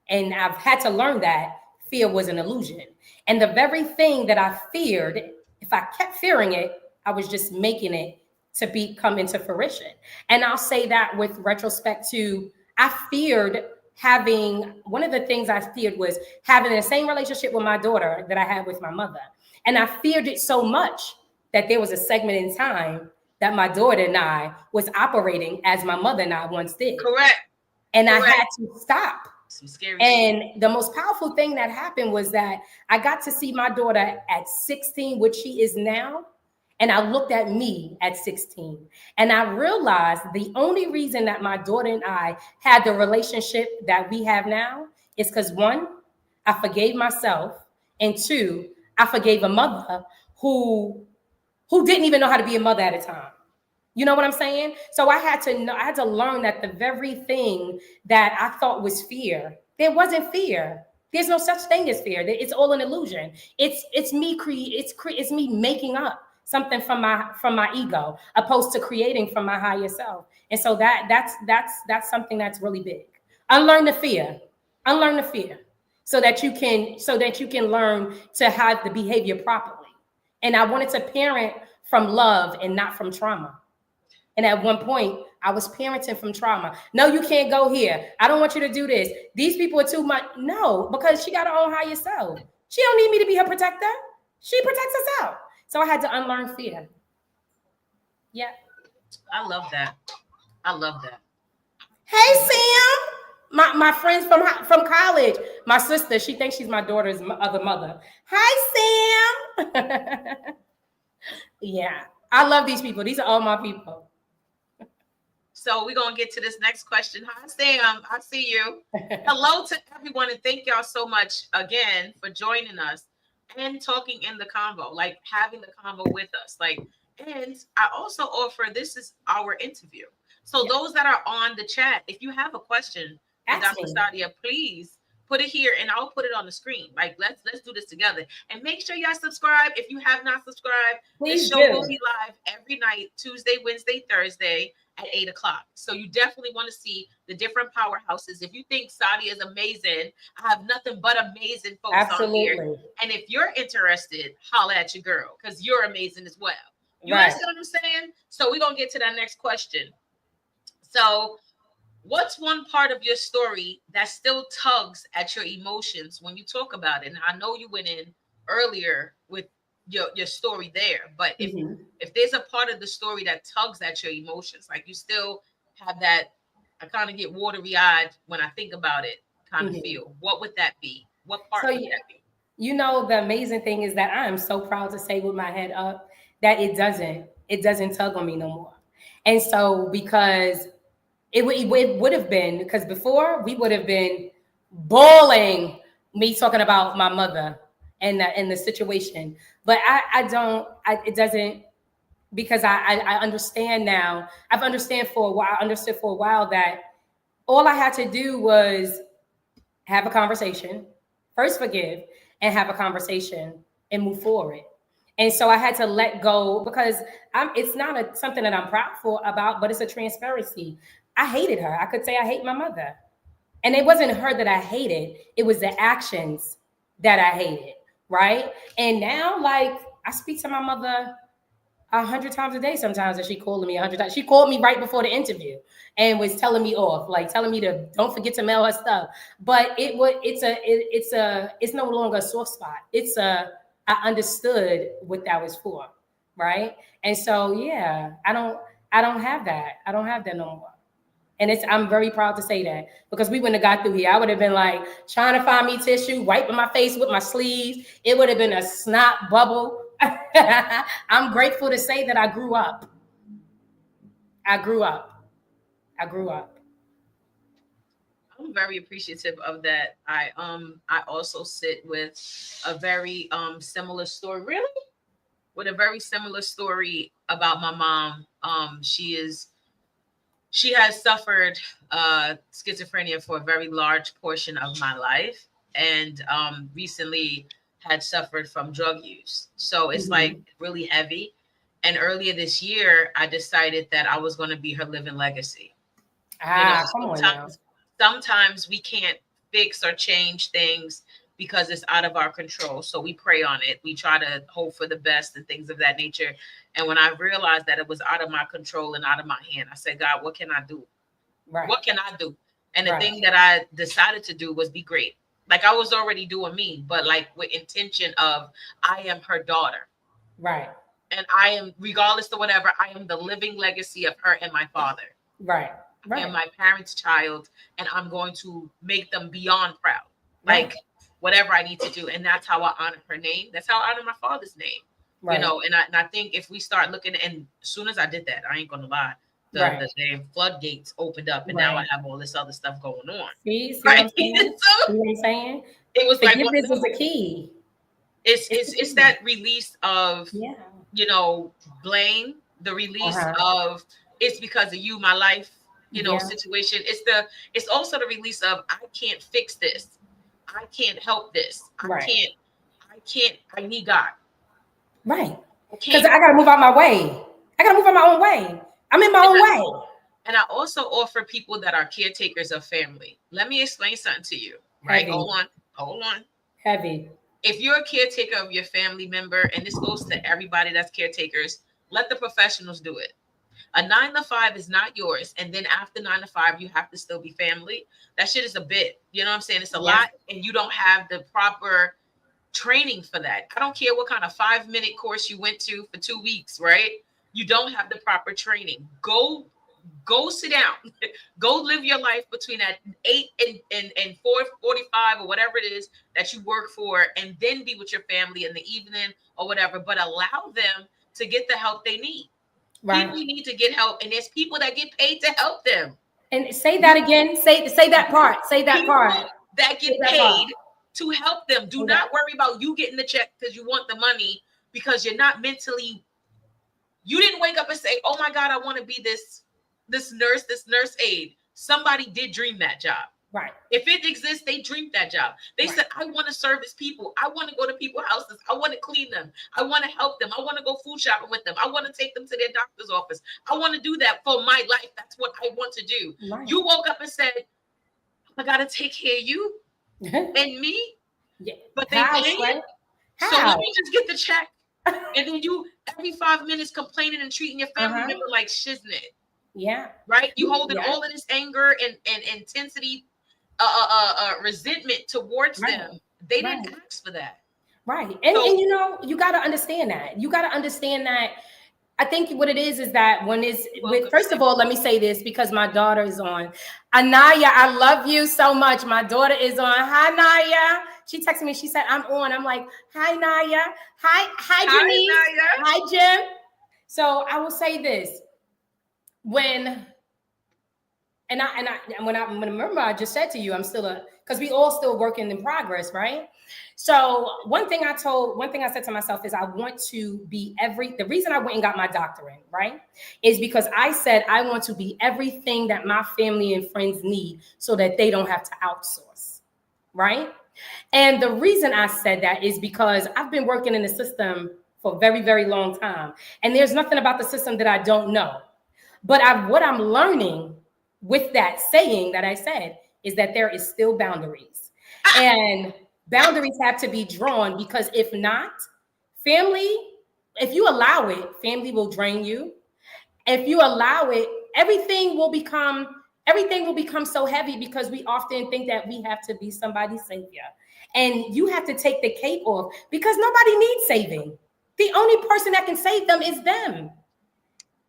And I've had to learn that fear was an illusion. And the very thing that I feared, if I kept fearing it, I was just making it to come into fruition. And I'll say that with retrospect to, I feared having, one of the things I feared was having the same relationship with my daughter that I had with my mother. And I feared it so much that there was a segment in time that my daughter and I was operating as my mother and I once did. Correct. And I Correct. had to stop. Some scary shit. And the most powerful thing that happened was that I got to see my daughter at 16, which she is now. And I looked at me at 16. And I realized the only reason that my daughter and I had the relationship that we have now is because, one, I forgave myself. And two, I forgave a mother who didn't even know how to be a mother at a time. You know what I'm saying? So I had to learn that the very thing that I thought was fear, there wasn't fear. There's no such thing as fear. It's all an illusion. It's me making up something from my ego, opposed to creating from my higher self. And so that's something that's really big. Unlearn the fear. Unlearn the fear. So that you can learn to have the behavior properly. And I wanted to parent from love and not from trauma. And at one point, I was parenting from trauma. No, you can't go here. I don't want you to do this. These people are too much. No, because she got her own higher self. She don't need me to be her protector. She protects herself. So I had to unlearn fear. Yeah. I love that. I love that. Hey, Sam. My friends from college. My sister, she thinks she's my daughter's other mother. Hi, Sam. Yeah. I love these people. These are all my people. So we're gonna get to this next question. Hi, Sam. I see you. Hello to everyone, and thank y'all so much again for joining us and talking in the convo, like having the convo with us. And I also offer, this is our interview. So those that are on the chat, if you have a question for Ask Dr. me. Sadia, please put it here and I'll put it on the screen. Like let's do this together. And make sure y'all subscribe if you have not subscribed. This Please show will do. be live every night, Tuesday, Wednesday, Thursday at 8 o'clock. So you definitely want to see the different powerhouses. If you think Sadia is amazing, I have nothing but amazing folks on here. Absolutely. And if you're interested, holla at your girl because you're amazing as well. You Right. understand what I'm saying? So we're gonna get to that next question. So what's one part of your story that still tugs at your emotions when you talk about it? And I know you went in earlier with your story there, but if there's a part of the story that tugs at your emotions, like you still have that, I kind of get watery eyed when I think about it kind of feel, what would that be? What part So would that be? you know, the amazing thing is that I am so proud to say with my head up that it doesn't tug on me no more. And so because it would have been, because before we would have been bawling me talking about my mother and the situation. But I don't, it doesn't, because I understand now. I understood for a while that all I had to do was have a conversation, first forgive, and have a conversation and move forward. And so I had to let go because it's not something that I'm proud for about, but it's a transparency. I hated her. I could say I hate my mother. And it wasn't her that I hated, it was the actions that I hated, right? And now, like, I speak to my mother 100 times a day sometimes, and she called me 100 times. She called me right before the interview and was telling me off, like telling me to don't forget to mail her stuff. But it's no longer a soft spot. I understood what that was for, right? And so yeah, I don't have that. I don't have that no more. And I'm very proud to say that, because we wouldn't have got through here. I would have been like trying to find me tissue, wiping my face with my sleeves. It would have been a snot bubble. I'm grateful to say that I grew up. I grew up. I grew up. I'm very appreciative of that. I also sit with a very similar story. Really? With a very similar story about my mom. She has suffered schizophrenia for a very large portion of my life, and recently had suffered from drug use. So it's like really heavy. And earlier this year, I decided that I was going to be her living legacy. You know, Come on now. sometimes we can't fix or change things because it's out of our control. So we pray on it. We try to hope for the best and things of that nature. And when I realized that it was out of my control and out of my hand, I said, God, what can I do? Right. What can I do? And the Right. thing that I decided to do was be great. Like I was already doing me, but like with intention of I am her daughter. Right. And I am, regardless of whatever, I am the living legacy of her and my father. Right. I am Right. my parents' child, and I'm going to make them beyond proud. Right. Like whatever I need to do. And that's how I honor her name. That's how I honor my father's name. You Right. know, and I think if we start looking, and as soon as I did that, I ain't gonna lie, Right. the damn floodgates opened up, and now I Right. have all this other stuff going on. See what I'm Right. saying? So See what I'm saying? it was like, well, Forgiveness is no, the key. It's the it's key. that release of, Yeah. you know, blame, the release Uh-huh. of it's because of you, my life, you know, Yeah. situation. It's also the release of I can't fix this. I can't help this. Right. I need God. Right. I Because can't. I gotta move out my way. I gotta move out my own way. I'm in my And own I, way. and I also offer people that are caretakers of family. Let me explain something to you, right? Heavy. Hold on. Heavy. If you're a caretaker of your family member, and this goes to everybody that's caretakers, let the professionals do it. A 9 to 5 is not yours. And then after 9 to 5, you have to still be family. That shit is a bit, you know what I'm saying? It's a Yeah. lot, and you don't have the proper training for that. I don't care what kind of 5-minute course you went to for 2 weeks, right? You don't have the proper training. Go sit down. Go live your life between that 8 and 4:45 or whatever it is that you work for, and then be with your family in the evening or whatever. But allow them to get the help they need. Right. People need to get help, and there's people that get paid to help them. And say that again. Say that part. Say that part. People that Say get that part. paid to help them. Do Say that. not worry about you getting the check because you want the money, because you're not mentally. You didn't wake up and say, "Oh my God, I want to be this nurse, this nurse aide." Somebody did dream that job. Right. If it exists, they dreamed that job. They said, I want to service people. I want to go to people's houses. I want to clean them. I want to help them. I want to go food shopping with them. I want to take them to their doctor's office. I want to do that for my life. That's what I want to do. Right. You woke up and said, I got to take care of you and me. Yeah. But they How, pay it. How? So let me just get the check. And then you, every 5 minutes, complaining and treating your family member like shiznit. Yeah. Right? You holding all of this anger and intensity, resentment towards them. They didn't ask for that. Right. And you know, you got to understand that. You got to understand that. I think what it is that when it's first of all, let me say this because my daughter is on. Anaya, I love you so much. My daughter is on. Hi, Naya. She texted me. She said, I'm on. I'm like, hi, Naya. Hi, Janice. Hi, Jim. So I will say this. When remember I just said to you, I'm still because we all still working in progress, right? So one thing I said to myself is I want to be the reason I went and got my doctorate, right, is because I said I want to be everything that my family and friends need so that they don't have to outsource, right? And the reason I said that is because I've been working in the system for a very, very long time. And there's nothing about the system that I don't know. But what I'm learning with that saying that I said is that there is still boundaries. And boundaries have to be drawn because if not, if you allow it, family will drain you. If you allow it, everything will become so heavy because we often think that we have to be somebody's savior. And you have to take the cape off because nobody needs saving. The only person that can save them is them.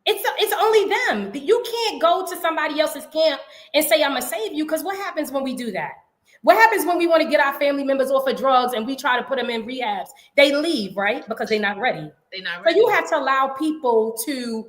It's only them. You can't go to somebody else's camp and say, I'm going to save you, because what happens when we do that? What happens when we want to get our family members off of drugs and we try to put them in rehabs? They leave, right? Because they're not ready. So you have to allow people to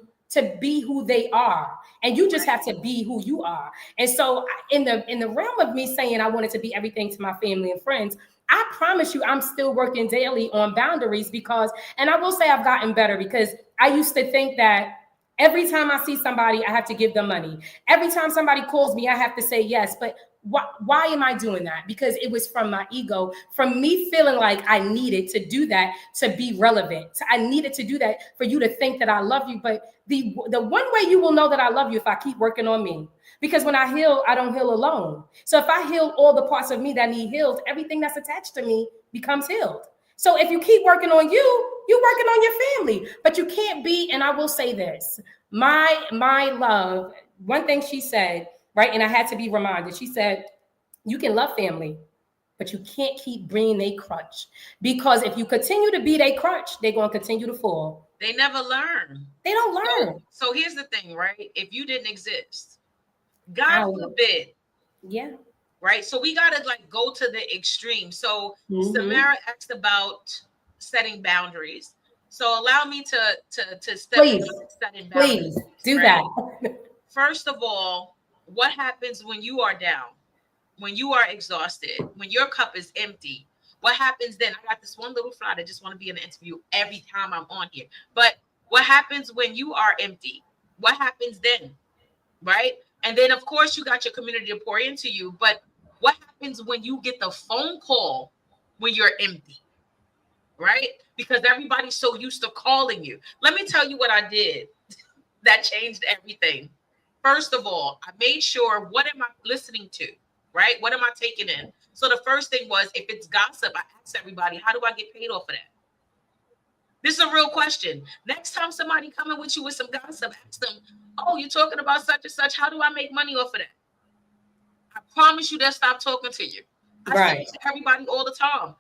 be who they are. And you just have to be who you are. And so in the realm of me saying I wanted to be everything to my family and friends, I promise you I'm still working daily on boundaries and I will say I've gotten better because I used to think that every time I see somebody, I have to give them money. Every time somebody calls me, I have to say yes. But why am I doing that? Because it was from my ego, from me feeling like I needed to do that to be relevant. I needed to do that for you to think that I love you. But the one way you will know that I love you if I keep working on me. Because when I heal, I don't heal alone. So if I heal all the parts of me that need healed, everything that's attached to me becomes healed. So if you keep working on you're working on your family, but you can't be, and I will say this, my love, one thing she said, right, and I had to be reminded, she said, you can love family, but you can't keep bringing a crutch, because if you continue to be their crutch, they're going to continue to fall. They never learn. They don't learn. So here's the thing, right? If you didn't exist, God forbid. Yeah. Right. So we got to go to the extreme. So Samara asked about setting boundaries. So allow me to step into setting boundaries. Please do that. First of all, what happens when you are down, when you are exhausted, when your cup is empty? What happens then? I got this one little fly that just want to be in an interview every time I'm on here. But what happens when you are empty? What happens then? Right. And then, of course, you got your community to pour into you. But what happens when you get the phone call when you're empty? Right? Because everybody's so used to calling you. Let me tell you what I did that changed everything. First of all, I made sure, what am I listening to? Right? What am I taking in? So the first thing was, if it's gossip, I asked everybody, how do I get paid off of that? This is a real question. Next time somebody coming with you with some gossip, ask them, oh, you're talking about such and such. How do I make money off of that? I promise you they'll stop talking to you. I say it to everybody all the time.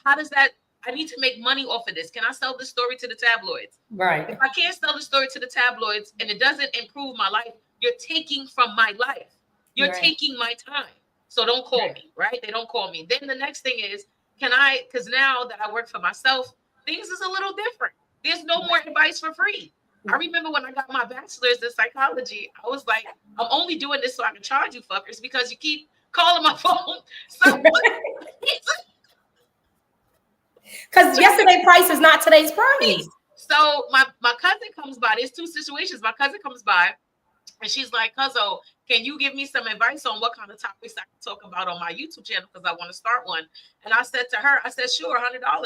How does that? I need to make money off of this. Can I sell this story to the tabloids? Right. If I can't sell the story to the tabloids and it doesn't improve my life, you're taking from my life. You're taking my time. So don't call me, right? They don't call me. Then the next thing is, because now that I work for myself, things is a little different. There's no more advice for free. I remember when I got my bachelor's in psychology, I was like, I'm only doing this so I can charge you fuckers because you keep calling my phone. Because yesterday's price is not today's price. So my cousin comes by. There's two situations. My cousin comes by And she's like, Cuzzo, can you give me some advice on what kind of topics I can talk about on my YouTube channel? Because I want to start one. And I said to her, I said, sure, $100. Now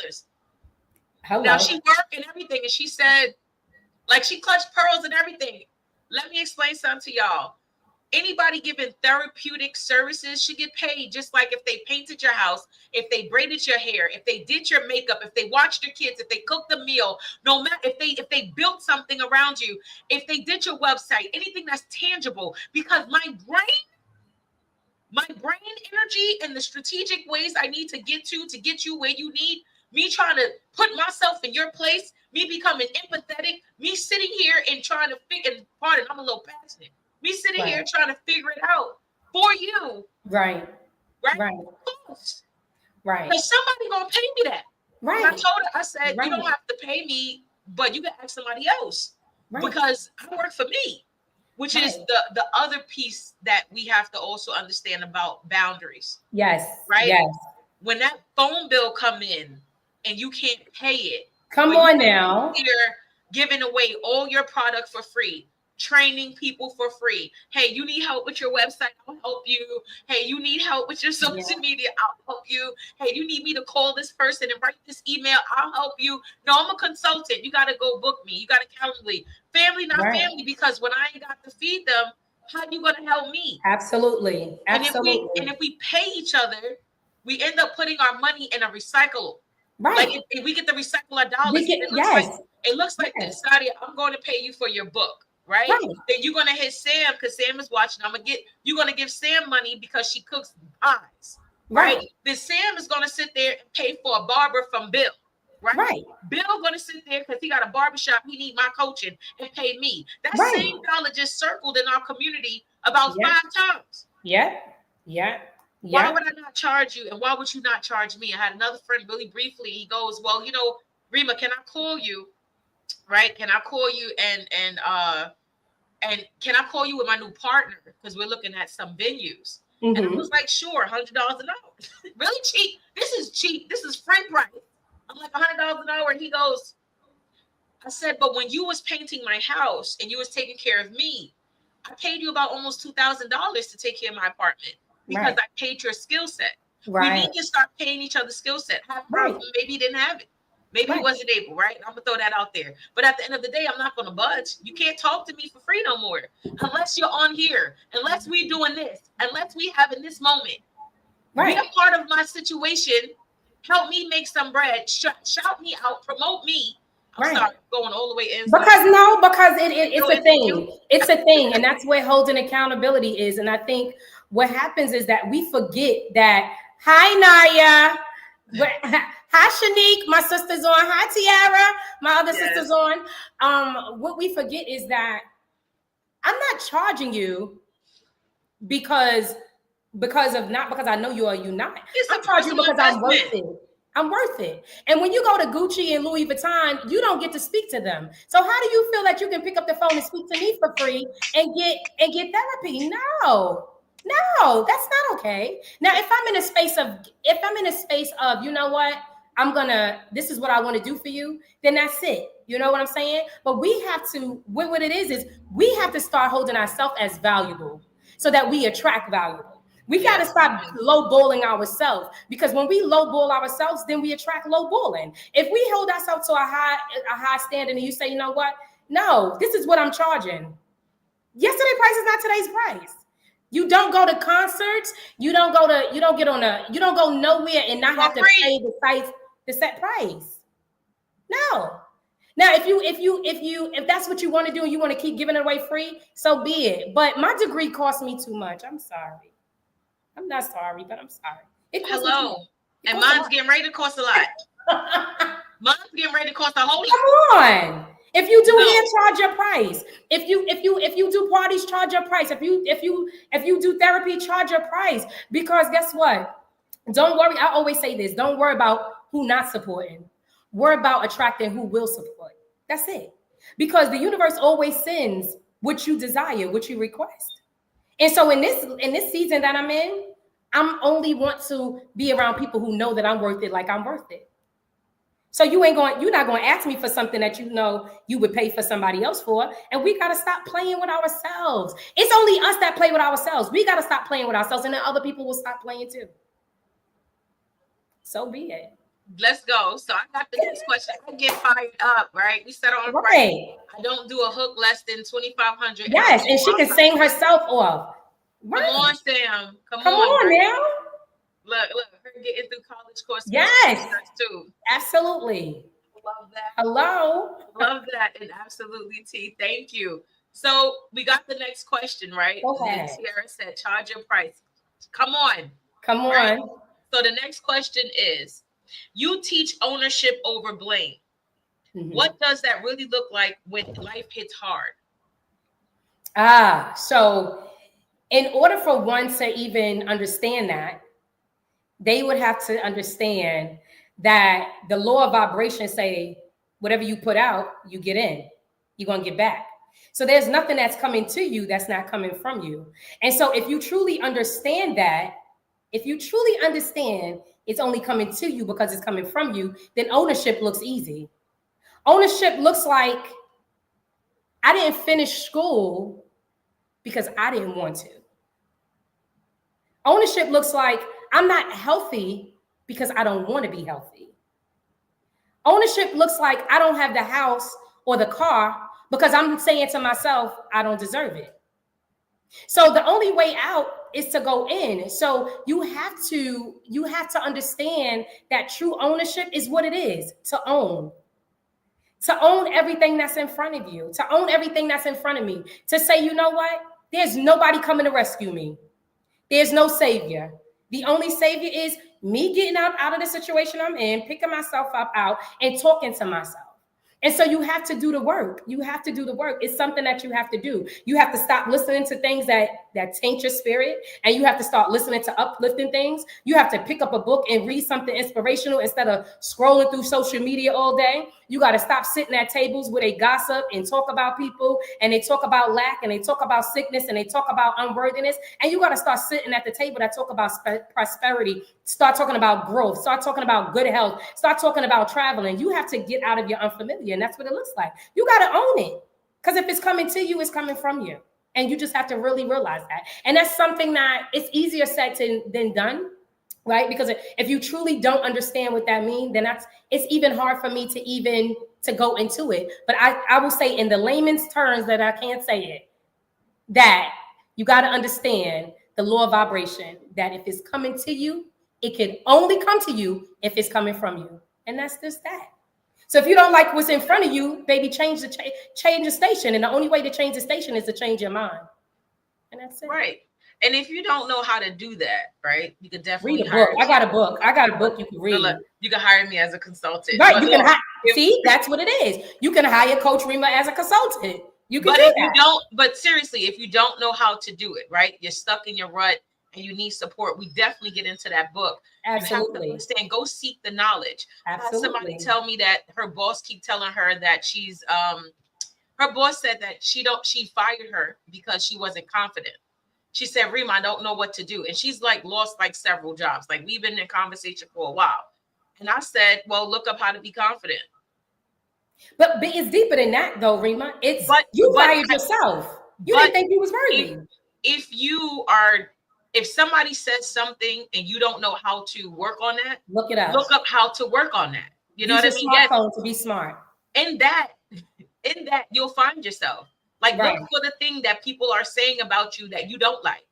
Hello. she worked and everything. And she said, like, she clutched pearls and everything. Let me explain something to y'all. Anybody giving therapeutic services should get paid, just like if they painted your house, if they braided your hair, if they did your makeup, if they watched your kids, if they cooked a meal, no matter if they built something around you, if they did your website, anything that's tangible. Because my brain energy and the strategic ways I need to get you where you need me, trying to put myself in your place, me becoming empathetic, me sitting here and trying to figure, pardon, I'm a little passionate, me sitting here trying to figure it out for you. Right. Right. Right. Right. Because somebody gonna pay me that. Right. And I told her, I said, you don't have to pay me, but you can ask somebody else. Because I work for me. Which is the other piece that we have to also understand about boundaries. Yes. Right? Yes. When that phone bill come in and you can't pay it. Come on now. You're giving away all your product for free. Training people for free. Hey, you need help with your website? I'll help you. Hey, you need help with your social media? I'll help you. Hey, you need me to call this person and write this email? I'll help you. No, I'm a consultant. You got to go book me. You got to Calendly. Family, not family, because when I ain't got to feed them, how you going to help me? Absolutely. Absolutely. And if we pay each other, we end up putting our money in a recycle. Right. Like if we get to recycle our dollars, it looks like this. Sadia, I'm going to pay you for your book. Right? Then you're gonna hit Sam because Sam is watching. You're gonna give Sam money because she cooks pies, right? Then Sam is gonna sit there and pay for a barber from Bill, right? Bill gonna sit there because he got a barbershop. He need my coaching and pay me. That same dollar just circled in our community about 5 times. Why would I not charge you, and why would you not charge me? I had another friend really briefly. He goes, well, Rema, can I call you? Right? Can I call you and can I call you with my new partner? Because we're looking at some venues. And I was like, sure, $100 an hour. Really cheap. This is cheap. This is friend price. I'm like, $100 an hour. And he goes, I said, but when you was painting my house and you was taking care of me, I paid you about almost $2,000 to take care of my apartment because I paid your skill set. We need to start paying each other's skill set. Maybe he didn't have it. Maybe he wasn't able, right? I'm going to throw that out there. But at the end of the day, I'm not going to budge. You can't talk to me for free no more. Unless you're on here. Unless we're doing this. Unless we having this moment. Be a part of my situation. Help me make some bread. Shout me out. Promote me. I'm sorry, going all the way in. Because it's a thing. It's a thing. And that's where holding accountability is. And I think what happens is that we forget that, hi, Naya. Hi, Shanique. My sister's on. Hi, Tiara. My other sister's on. What we forget is that I'm not charging you because I know you or you not. I'm charging you because I'm worth it. I'm worth it. And when you go to Gucci and Louis Vuitton, you don't get to speak to them. So how do you feel that you can pick up the phone and speak to me for free and get therapy? No, that's not okay. Now, if I'm in a space of, you know what, this is what I want to do for you, then that's it. You know what I'm saying? But we have to, what it is we have to start holding ourselves as valuable so that we attract valuable. We got to stop lowballing ourselves, because when we lowball ourselves, then we attract lowballing. If we hold ourselves to a high standard and you say, you know what? No, this is what I'm charging. Yesterday's price is not today's price. You don't go to concerts. You don't go nowhere and not have to pay the set price. No. Now, if that's what you want to do and you want to keep giving it away free, so be it. But my degree cost me too much. I'm sorry. I'm not sorry, but I'm sorry. Hello. And mine's getting ready to cost a lot. Mine's getting ready to cost a whole lot. Come on. If you do hair, charge your price. If you do parties, charge your price. If you do therapy, charge your price. Because guess what? Don't worry. I always say this. Don't worry about who not supporting. Worry about attracting who will support. That's it. Because the universe always sends what you desire, what you request. And so in this season that I'm in, I'm only want to be around people who know that I'm worth it, like I'm worth it. So you're not going to ask me for something that you know you would pay for somebody else for. And we got to stop playing with ourselves. It's only us that play with ourselves. We got to stop playing with ourselves, and then other people will stop playing too. So be it. Let's go. So I got the next question. I get fired up, right? We set on a price. Right. I don't do a hook less than 2,500. Yes, and she can sing herself off. Right. Come on, Sam. Come on right? now. Look, her getting through college course. Yes, too. Absolutely. Love that. Hello. Love that, and absolutely, T. Thank you. So we got the next question, right? Okay. Sierra said, "Charge your price." Come on. Right? So the next question is, you teach ownership over blame. Mm-hmm. What does that really look like when life hits hard? So in order for one to even understand that, they would have to understand that the law of vibration say, whatever you put out, you get in, you're going to get back. So there's nothing that's coming to you that's not coming from you. And so if you truly understand that, it's only coming to you because it's coming from you, then ownership looks easy. Ownership looks like I didn't finish school because I didn't want to. Ownership looks like I'm not healthy because I don't want to be healthy. Ownership looks like I don't have the house or the car because I'm saying to myself, I don't deserve it. So the only way out is to go in. So you have to understand that true ownership is what it is, to own. To own everything that's in front of you, to own everything that's in front of me, to say, you know what? There's nobody coming to rescue me. There's no savior. The only savior is me getting out of the situation I'm in, picking myself up out and talking to myself. And so you have to do the work. It's something that you have to do. You have to stop listening to things that taint your spirit, and you have to start listening to uplifting things. You have to pick up a book and read something inspirational instead of scrolling through social media all day. You got to stop sitting at tables where they gossip and talk about people, and they talk about lack, and they talk about sickness, and they talk about unworthiness. And you got to start sitting at the table that talk about prosperity, start talking about growth, start talking about good health, start talking about traveling. You have to get out of your unfamiliar, and that's what it looks like. You got to own it, because if it's coming to you, it's coming from you. And you just have to really realize that. And that's something that it's easier said than done, right? Because if you truly don't understand what that means, then it's even hard for me to go into it. But I will say in the layman's terms that I can't say it, that you got to understand the law of vibration, that if it's coming to you, it can only come to you if it's coming from you. And that's just that. So if you don't like what's in front of you, baby, change the station. And the only way to change the station is to change your mind. And that's it. Right. And if you don't know how to do that, right, you can definitely read a book. I got a book you can read. You can hire me as a consultant. Right. You can see, that's what it is. You can hire Coach Rema as a consultant. You can do that. But seriously, if you don't know how to do it, right, you're stuck in your rut and you need support, we definitely get into that book. Absolutely. You have to understand, go seek the knowledge. Absolutely. Somebody tell me that her boss keep telling her that she's her boss said that she fired her because she wasn't confident. She said, Rema, I don't know what to do. And she's like lost like several jobs. Like we've been in conversation for a while. And I said, well, look up how to be confident. But it's deeper than that though, Rema. You fired yourself. You didn't think you was worthy. If somebody says something and you don't know how to work on that, look it up. Look up how to work on that. You know what I mean? Smartphone to be smart. In that, you'll find yourself. Like look for the thing that people are saying about you that you don't like.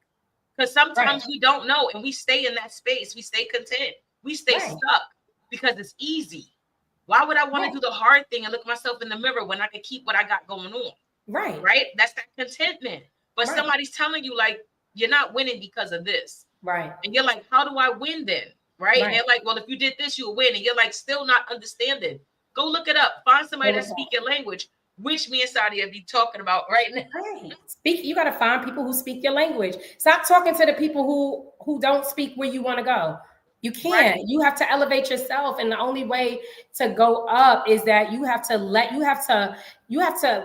Because sometimes we don't know and we stay in that space. We stay content. We stay stuck because it's easy. Why would I want to do the hard thing and look myself in the mirror when I can keep what I got going on? Right? That's that contentment. But somebody's telling you like, you're not winning because of this. Right. And you're like, how do I win then? Right? And they're like, well, if you did this, you'll win. And you're like, still not understanding. Go look it up. Find somebody that speak your language, which me and Sadia be talking about right now. Right. You got to find people who speak your language. Stop talking to the people who don't speak where you want to go. You can't. You have to elevate yourself. And the only way to go up is that you have to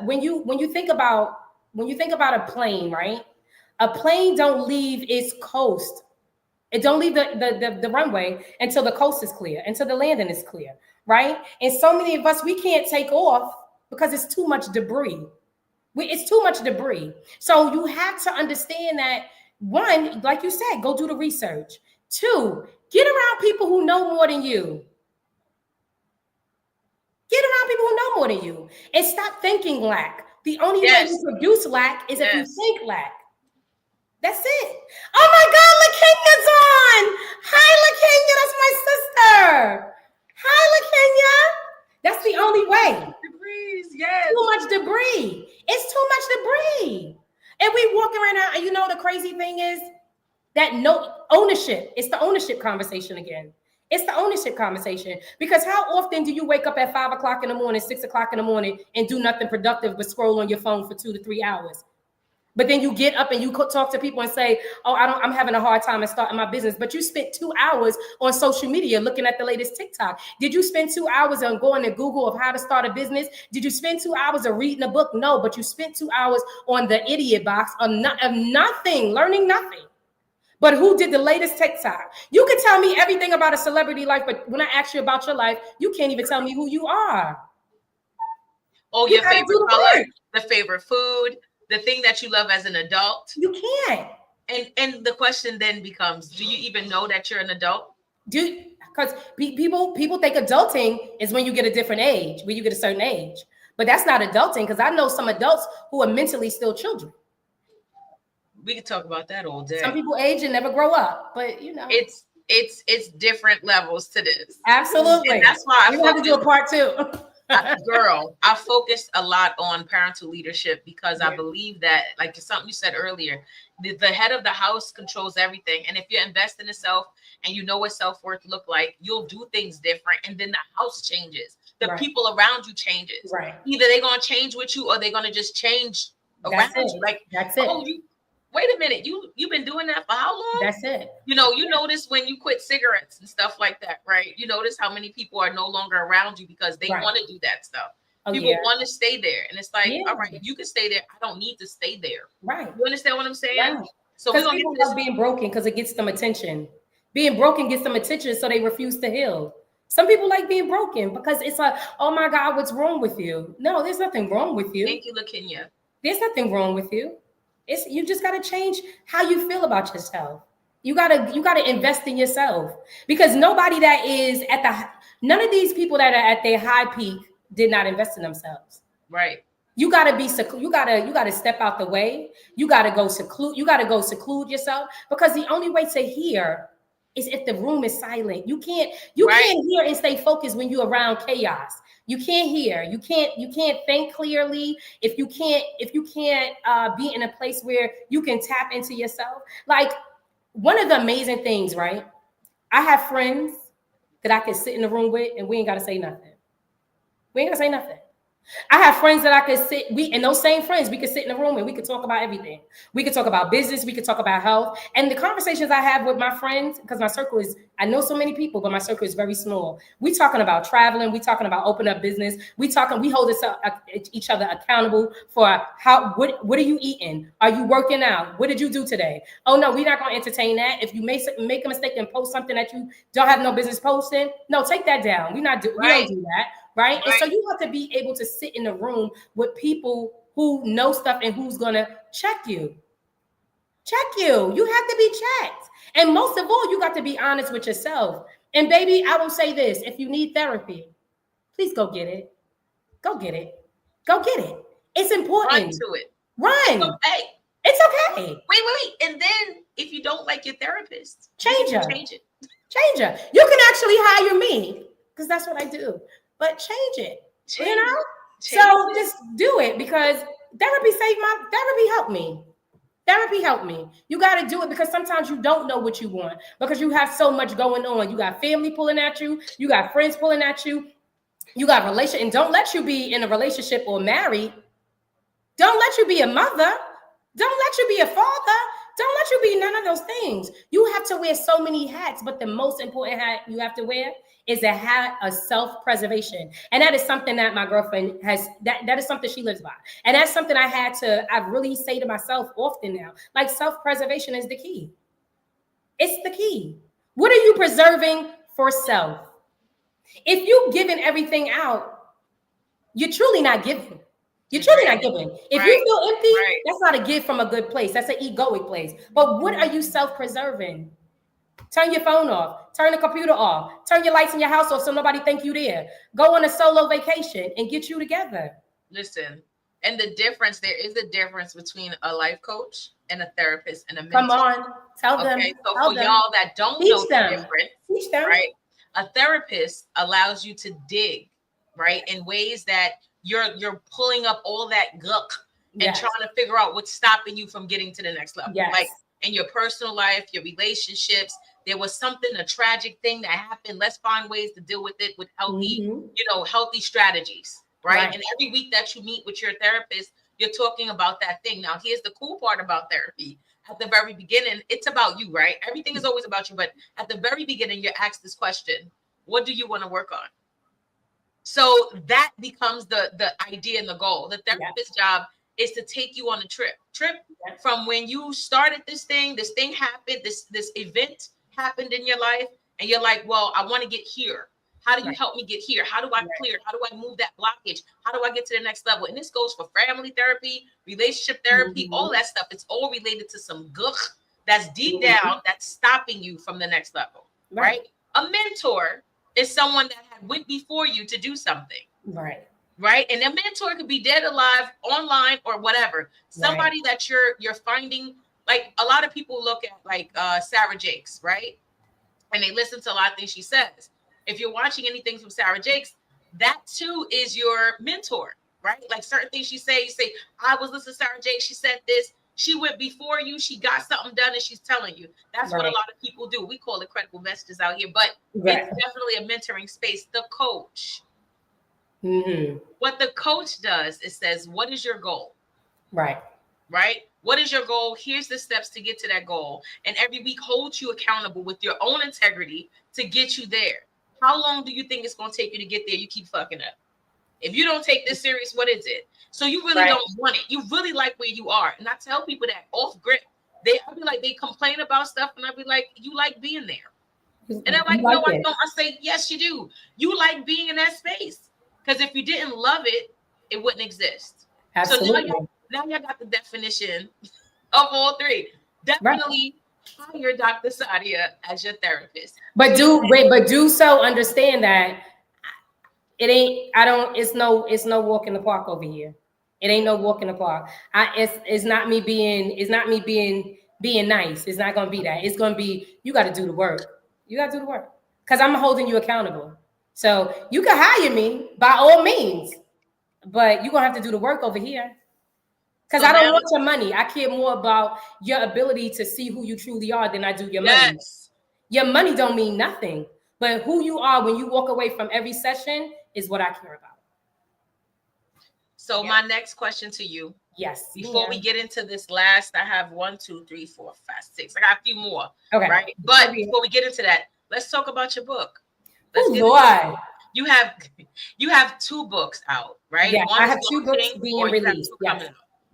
when you think about a plane, right? A plane don't leave its coast It don't leave the runway until the coast is clear, until the landing is clear, right? And so many of us, we can't take off because it's too much debris. It's too much debris. So you have to understand that, one, like you said, go do the research. Two, get around people who know more than you. Get around people who know more than you. And stop thinking lack. The only way you produce lack is if you think lack. That's it. Oh my God, LaKenya's on. Hi, LaKenya. That's my sister. Hi, LaKenya. That's the only way. Debris, yes. Too much debris. It's too much debris. And we walk around now, and you know the crazy thing is that no ownership. It's the ownership conversation again. It's the ownership conversation. Because how often do you wake up at 5 o'clock in the morning, 6 o'clock in the morning, and do nothing productive but scroll on your phone for 2 to 3 hours? But then you get up and you talk to people and say, oh, I'm having a hard time in starting my business. But you spent 2 hours on social media looking at the latest TikTok. Did you spend 2 hours on going to Google of how to start a business? Did you spend 2 hours of reading a book? No, but you spent 2 hours on the idiot box of nothing, learning nothing. But who did the latest TikTok? You can tell me everything about a celebrity life, but when I ask you about your life, you can't even tell me who you are. Oh, your favorite color, the favorite food, the thing that you love as an adult. You can't. And the question then becomes, do you even know that you're an adult? Because people think adulting is when you get a different age, when you get a certain age. But that's not adulting, because I know some adults who are mentally still children. We could talk about that all day. Some people age and never grow up, but you know. It's different levels to this. Absolutely. And that's why I have to do a part 2. Girl, I focus a lot on parental leadership because I believe that, like something you said earlier, the head of the house controls everything. And if you invest in yourself and you know what self-worth look like, you'll do things different. And then the house changes. The people around you changes. Right. Either they're going to change with you or they're going to just change around you. Like, that's it. Oh, wait a minute, you've been doing that for how long? That's it. You notice when you quit cigarettes and stuff like that, right? You notice how many people are no longer around you because they want to do that stuff. People want to stay there. And it's like, all right, if you can stay there, I don't need to stay there. Right. You understand what I'm saying? Right. So because people love being broken because it gets them attention. Being broken gets them attention, so they refuse to heal. Some people like being broken because it's like, oh my God, what's wrong with you? No, there's nothing wrong with you. Thank you, LaKenya. There's nothing wrong with you. You just got to change how you feel about yourself. You gotta invest in yourself, because nobody that is none of these people that are at their high peak did not invest in themselves. Right. You gotta step out the way. You gotta go seclude yourself, because the only way to hear is if the room is silent. You can't hear and stay focused when you're around chaos. You can't hear. You can't think clearly if you can't be in a place where you can tap into yourself. Like, one of the amazing things, right? I have friends that I can sit in the room with and we ain't gotta say nothing. We ain't gotta say nothing. I have friends that I could and those same friends, we could sit in a room and we could talk about everything. We could talk about business, we could talk about health. And the conversations I have with my friends, because my circle I know so many people, but my circle is very small. We talking about traveling, we talking about opening up business, we hold each other accountable for what are you eating? Are you working out? What did you do today? Oh no, we're not gonna entertain that. If you make a mistake and post something that you don't have no business posting, no, take that down. We don't do that. Right? And so you have to be able to sit in a room with people who know stuff and who's going to check you. You have to be checked. And most of all, you got to be honest with yourself. And baby, I will say this. If you need therapy, please go get it. Go get it. It's important. Run to it. Run. Okay. It's okay. Wait. And then if you don't like your therapist, change her. Change it. You can actually hire me, because that's what I do. But change it. So just do it, because therapy helped me. Therapy helped me. You got to do it, because sometimes you don't know what you want, because you have so much going on. You got family pulling at you. You got friends pulling at you. You got relationship, and don't let you be in a relationship or married. Don't let you be a mother. Don't let you be a father. Don't let you be none of those things. You have to wear so many hats, but the most important hat you have to wear is a hat of self-preservation. And that is something that my girlfriend has, that is something she lives by. And that's something I really say to myself often now, like, self-preservation is the key. It's the key. What are you preserving for self? If you giving everything out, you're truly not giving. You're truly Agree. not giving. If you Right. feel empty, Right. that's not a give from a good place. That's an egoic place. But what are you self-preserving? Turn your phone off. Turn the computer off. Turn your lights in your house off so nobody think you there. Go on a solo vacation and get you together. Listen, and the difference, there is a difference between a life coach and a therapist and a Come mentor. on. Tell them. Okay, so Tell for them. y'all that don't know Teach the them. difference, Teach them. right? A therapist allows you to dig, right, in ways that you're pulling up all that guck and Yes. trying to figure out what's stopping you from getting to the next level. Yes. Like in your personal life, your relationships, there was something, a tragic thing that happened. Let's find ways to deal with it with healthy, healthy strategies, right? And every week that you meet with your therapist, you're talking about that thing. Now, here's the cool part about therapy. At the very beginning, it's about you, right? Everything is always about you. But at the very beginning, you're asked this question: what do you want to work on? So that becomes the idea and the goal. The therapist's job is to take you on a trip from when you started this thing happened, this event happened in your life, and you're like, well, I want to get here. How do you help me get here? How do I clear? How do I move that blockage? How do I get to the next level? And this goes for family therapy, relationship therapy, all that stuff. It's all related to some guck that's deep down that's stopping you from the next level, right? A mentor is someone that had went before you to do something. Right. And a mentor could be dead, alive, online, or whatever. Somebody that you're finding, like a lot of people look at like Sarah Jakes, right? And they listen to a lot of things she says. If you're watching anything from Sarah Jakes, that too is your mentor, right? Like certain things you say, I was listening to Sarah Jakes, she said this, she went before you, she got something done, and she's telling you. That's what a lot of people do. We call it credible messages out here, but it's definitely a mentoring space. The coach. What the coach does is says, what is your goal? Right. What is your goal? Here's the steps to get to that goal. And every week holds you accountable with your own integrity to get you there. How long do you think it's going to take you to get there? You keep fucking up. If you don't take this serious, what is it? So you really don't want it. You really like where you are. And I tell people that off grip, I'll be like, they complain about stuff. And I'll be like, you like being there. And they're like, no, I don't. I say, yes, you do. You like being in that space. Because if you didn't love it, it wouldn't exist. Absolutely. So now y'all got the definition of all three. Definitely hire Dr. Sadia as your therapist. But do so understand that it ain't, it's no walk in the park over here. It ain't no walk in the park. It's not me being nice. It's not gonna be that. It's gonna be, you gotta do the work. You gotta do the work. Because I'm holding you accountable. So you can hire me by all means, but you're gonna have to do the work over here. Because I don't want your money. I care more about your ability to see who you truly are than I do your money. Your money don't mean nothing, but who you are when you walk away from every session is what I care about. So my next question to you. Yes. Before we get into this last, I have 1, 2, 3, 4, 5, 6. I got a few more. Okay. Right. But before we get into that, let's talk about your book. Lord. You have 2 books out, right? Yeah, I have 2 books being released. Yes.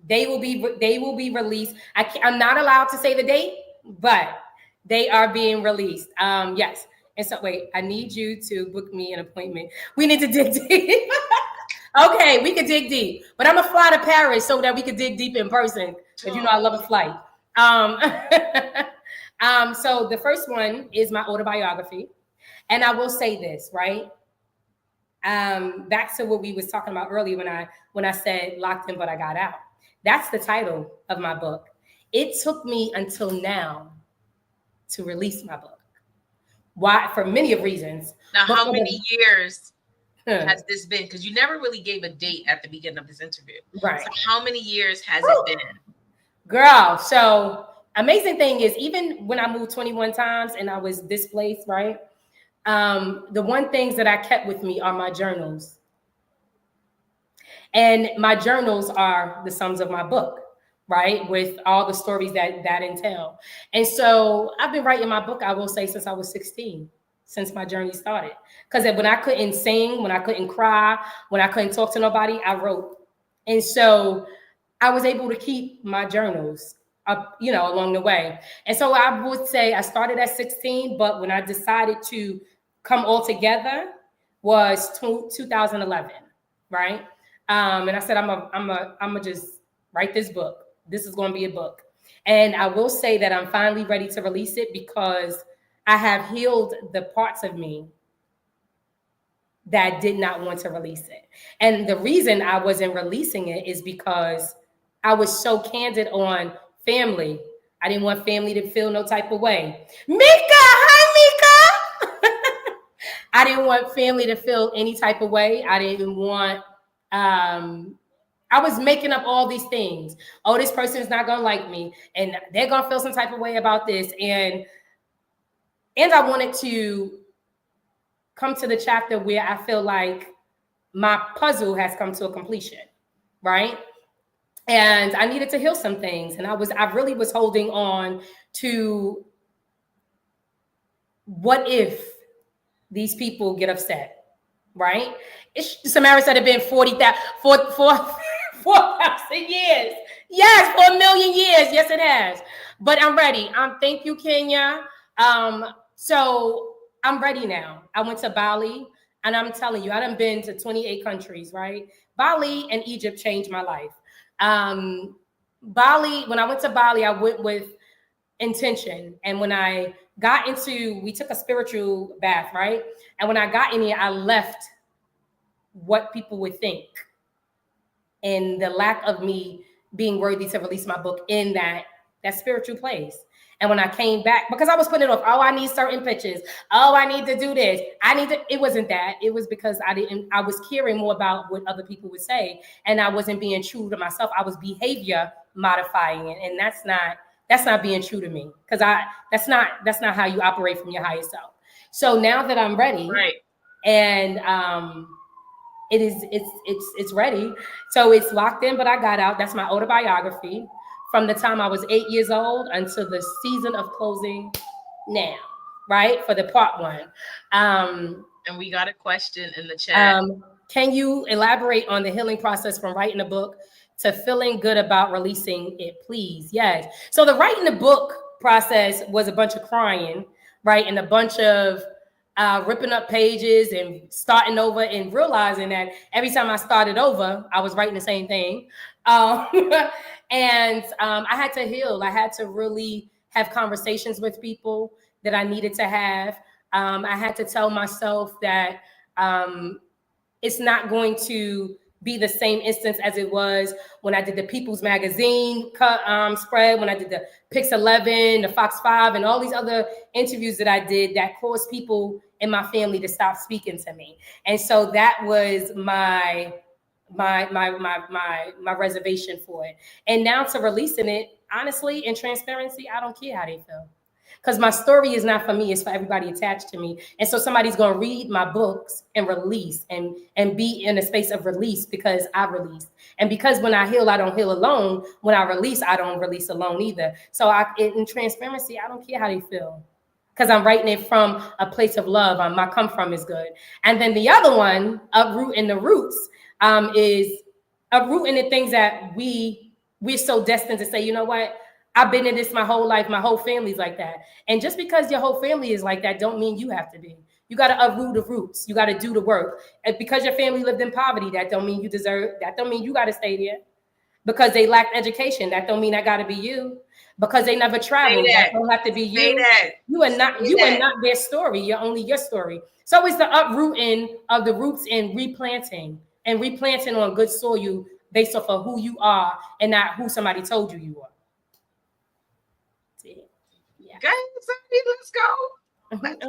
They will be released. I'm not allowed to say the date, but they are being released. Yes. And so wait, I need you to book me an appointment. We need to dig deep. Okay, we could dig deep, but I'm gonna fly to Paris so that we could dig deep in person. Because I love a flight. So the first one is my autobiography, and I will say this, right? Back to what we was talking about earlier when I said locked in, but I got out. That's the title of my book. It took me until now to release my book. Why? For many of reasons. Now, how many years has this been? Because you never really gave a date at the beginning of this interview. Right. So how many years has it been? Girl, so amazing thing is, even when I moved 21 times and I was displaced, right? The one things that I kept with me are my journals. And my journals are the sums of my book, right? With all the stories that entail. And so I've been writing my book, I will say, since I was 16. Since my journey started. Because when I couldn't sing, when I couldn't cry, when I couldn't talk to nobody, I wrote. And so I was able to keep my journals along the way. And so I would say I started at 16, but when I decided to come all together was 2011, right? And I said, I'm a just write this book. This is going to be a book. And I will say that I'm finally ready to release it because I have healed the parts of me that did not want to release it. And the reason I wasn't releasing it is because I was so candid on family. I didn't want family to feel no type of way. Mika, hi Mika. I didn't want family to feel any type of way. I didn't want I was making up all these things. Oh, this person is not gonna like me, and they're gonna feel some type of way about this. And I wanted to come to the chapter where I feel like my puzzle has come to a completion, right? And I needed to heal some things. And I really was holding on to what if these people get upset, right? Samara said it been 40,000, 4,000 years. Yes, 4,000,000 years. Yes, it has. But I'm ready. Thank you, Kenya. So I'm ready now. I went to Bali, and I'm telling you, I done been to 28 countries, right? Bali and Egypt changed my life. Bali, when I went to Bali, I went with intention. And when I got we took a spiritual bath, right? And when I got in here, I left what people would think and the lack of me being worthy to release my book in that spiritual place. And when I came back, because I was putting it off, oh, I need certain pictures. Oh, I need to do this. It wasn't that. It was because I was caring more about what other people would say. And I wasn't being true to myself. I was behavior modifying it. And that's not being true to me. Because that's not how you operate from your higher self. So now that I'm ready, right, and it's ready. So it's locked in, but I got out. That's my autobiography from the time I was 8 years old until the season of closing now, right? For the part one. And we got a question in the chat. Can you elaborate on the healing process from writing a book to feeling good about releasing it, please? Yes. So the writing the book process was a bunch of crying, right? And a bunch of ripping up pages and starting over and realizing that every time I started over, I was writing the same thing. And I had to heal. I had to really have conversations with people that I needed to have. I had to tell myself that it's not going to be the same instance as it was when I did the People's Magazine spread, when I did the Pix 11, the Fox 5, and all these other interviews that I did that caused people in my family to stop speaking to me. And so that was my reservation for it. And now to releasing it, honestly, in transparency, I don't care how they feel. Because my story is not for me, it's for everybody attached to me. And so somebody's going to read my books and release and be in a space of release because I released. And because when I heal, I don't heal alone. When I release, I don't release alone either. So in transparency, I don't care how they feel. Because I'm writing it from a place of love. My come from is good. And then the other one, uprooting the roots, is uprooting the things that we're so destined to say, you know what? I've been in this my whole life. My whole family's like that. And just because your whole family is like that, don't mean you have to be. You got to uproot the roots. You got to do the work. And because your family lived in poverty, that don't mean you deserve. That don't mean you got to stay there. Because they lacked education, that don't mean that got to be you. Because they never traveled, that don't have to be you. You are not their story. You're only your story. So it's the uprooting of the roots and replanting on good soil based off of who you are and not who somebody told you are. Yeah. Okay, let's go. Let's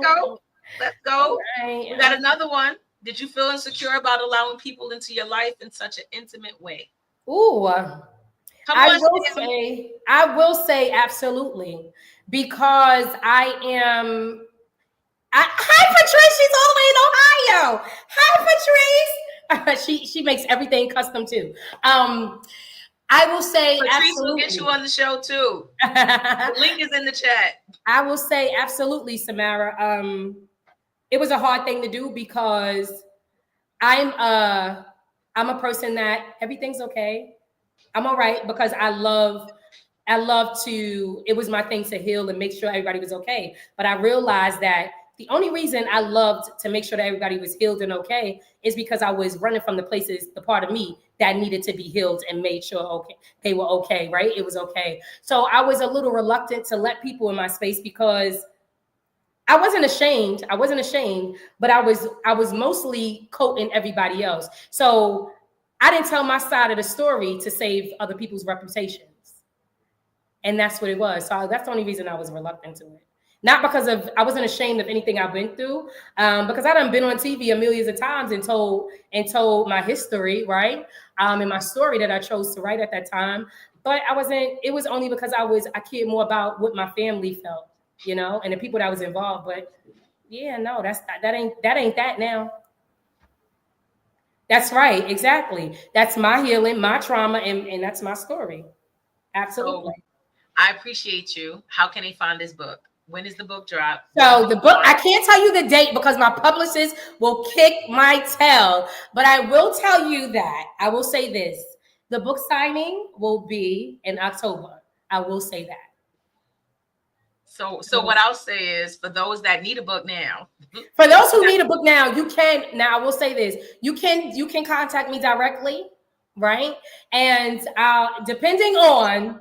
go. Right. We got another one. Did you feel insecure about allowing people into your life in such an intimate way? Ooh, I will say absolutely, because I am. Hi, Patrice. She's all the way in Ohio. Hi, Patrice. She makes everything custom too. I will say Patrice absolutely. will get you on the show too. The link is in the chat. I will say absolutely, Samara. It was a hard thing to do because I'm a person that everything's okay. I'm all right because I love it was my thing to heal and make sure everybody was okay. But I realized that the only reason I loved to make sure that everybody was healed and okay is because I was running from the part of me that needed to be healed and made sure okay they were okay, right? It was okay. So I was a little reluctant to let people in my space because I wasn't ashamed. I wasn't ashamed, but I was mostly quoting everybody else. So I didn't tell my side of the story to save other people's reputations. And that's what it was. So that's the only reason I was reluctant to it. Not because I wasn't ashamed of anything I've been through, because I done been on TV a millions of times and told my history, right? And my story that I chose to write at that time. But it was only because I cared more about what my family felt, and the people that was involved. But yeah, no, that ain't that now. That's right, exactly. That's my healing, my trauma, and that's my story. Absolutely. So I appreciate you. How can they find this book? When is the book drop? So the book, I can't tell you the date because my publicist will kick my tail, but I will tell you that I will say this: the book signing will be in October. I will say that. So what I'll say is, for those that need a book now, for those who need a book now, you can. Now I will say this: you can contact me directly, right? And depending on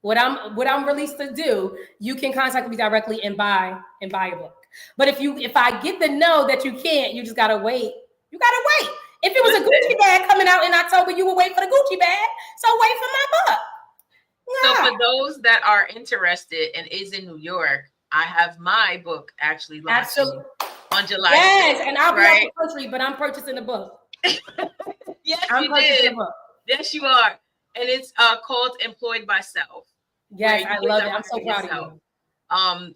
what I'm released to do, you can contact me directly and buy a book. But if I get the no that you can't, you just gotta wait. You gotta wait. If it was a Gucci bag coming out in October, you would wait for the Gucci bag. So wait for my book. Yeah. So for those that are interested and is in New York, I have my book actually launching on July 6th. Yes, and I'll be out the country, but I'm purchasing the book. Yes, you did. Yes, you are. And it's called Employed by Self. Yes, I love it. I'm so proud of you.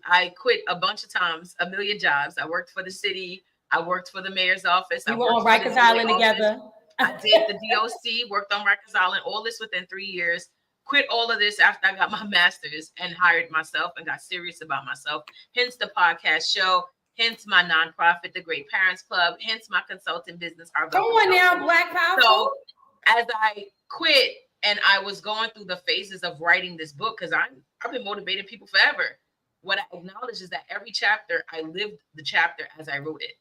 I quit a bunch of times, a million jobs. I worked for the city. I worked for the mayor's office. We were on Rikers Island together. I did the DOC, worked on Rikers Island, all this within 3 years. Quit all of this after I got my master's and hired myself and got serious about myself. Hence the podcast show. Hence my nonprofit, the Great Parents Club. Hence my consulting business, Harvell. Come on now, Black Power. So as I quit and I was going through the phases of writing this book, because I've been motivating people forever. What I acknowledge is that every chapter, I lived the chapter as I wrote it.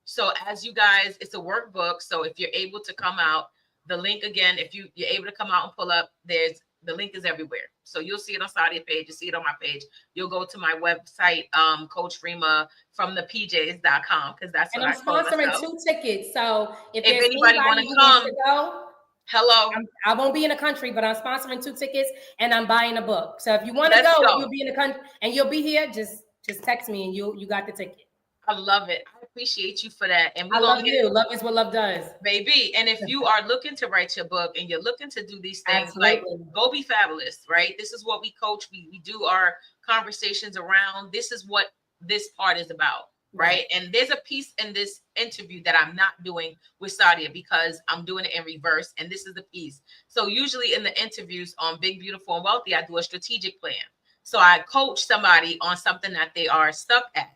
So as you guys, it's a workbook. So if you're able to come out, the link again, if you're able to come out and pull up, the link is everywhere. So you'll see it on Sadia's page. You see it on my page. You'll go to my website, Coach Rema from the PJs.com, because that's what I'm sponsoring 2 tickets. So if anybody want to come, go, hello. I won't be in the country, but I'm sponsoring 2 tickets and I'm buying a book. So if you want to go, you'll be in the country and you'll be here. Just text me and you got the ticket. I love it. I appreciate you for that. And I love you. Love is what love does, baby. And if you are looking to write your book and you're looking to do these things, Absolutely. like go be fabulous, right? This is what we coach. We do our conversations around. This is what this part is about, right? And there's a piece in this interview that I'm not doing with Sadia because I'm doing it in reverse. And this is the piece. So usually in the interviews on Big, Beautiful, and Wealthy, I do a strategic plan. So I coach somebody on something that they are stuck at.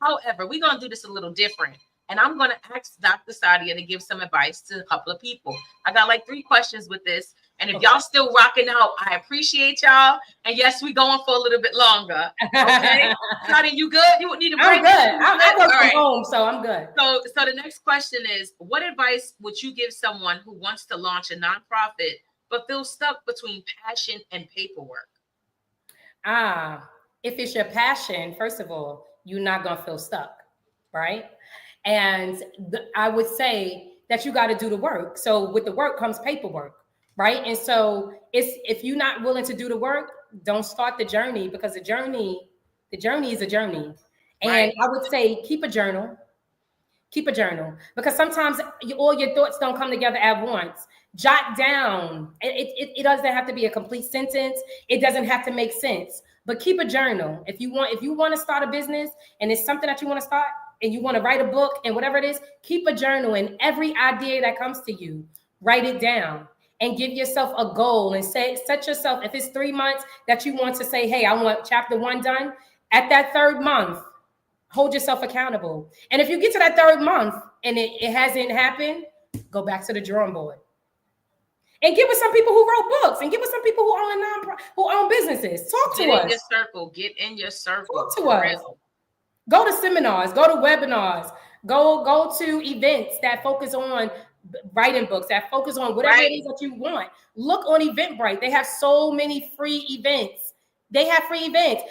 However, we're going to do this a little different. And I'm going to ask Dr. Sadia to give some advice to a couple of people. I got like 3 questions with this. And if y'all still rocking out, I appreciate y'all. And yes, we're going for a little bit longer. Okay? Sadia, you good? You need a break? I'm good. I work from home, so I'm good. So the next question is, what advice would you give someone who wants to launch a nonprofit but feels stuck between passion and paperwork? If it's your passion, first of all, you're not going to feel stuck, right? And I would say that you got to do the work. So with the work comes paperwork, right? And so if you're not willing to do the work, don't start the journey, because the journey is a journey. And right. I would say keep a journal, because sometimes all your thoughts don't come together at once. Jot down. It doesn't have to be a complete sentence. It doesn't have to make sense. But keep a journal. If you want to start a business and it's something that you want to start and you want to write a book and whatever it is, keep a journal, and every idea that comes to you, write it down and give yourself a goal and set yourself, if it's 3 months that you want to say, hey, I want chapter 1 done, at that 3rd month, hold yourself accountable. And if you get to that 3rd month and it hasn't happened, go back to the drawing board. And get with some people who wrote books, and get with some people who own businesses. Talk to Get in us. your circle. Get in your circle. Talk to For us. real. Go to seminars, go to webinars, go to events that focus on writing books, that focus on whatever it Right. is that you want. Look on Eventbrite. They have so many free events. They have free events.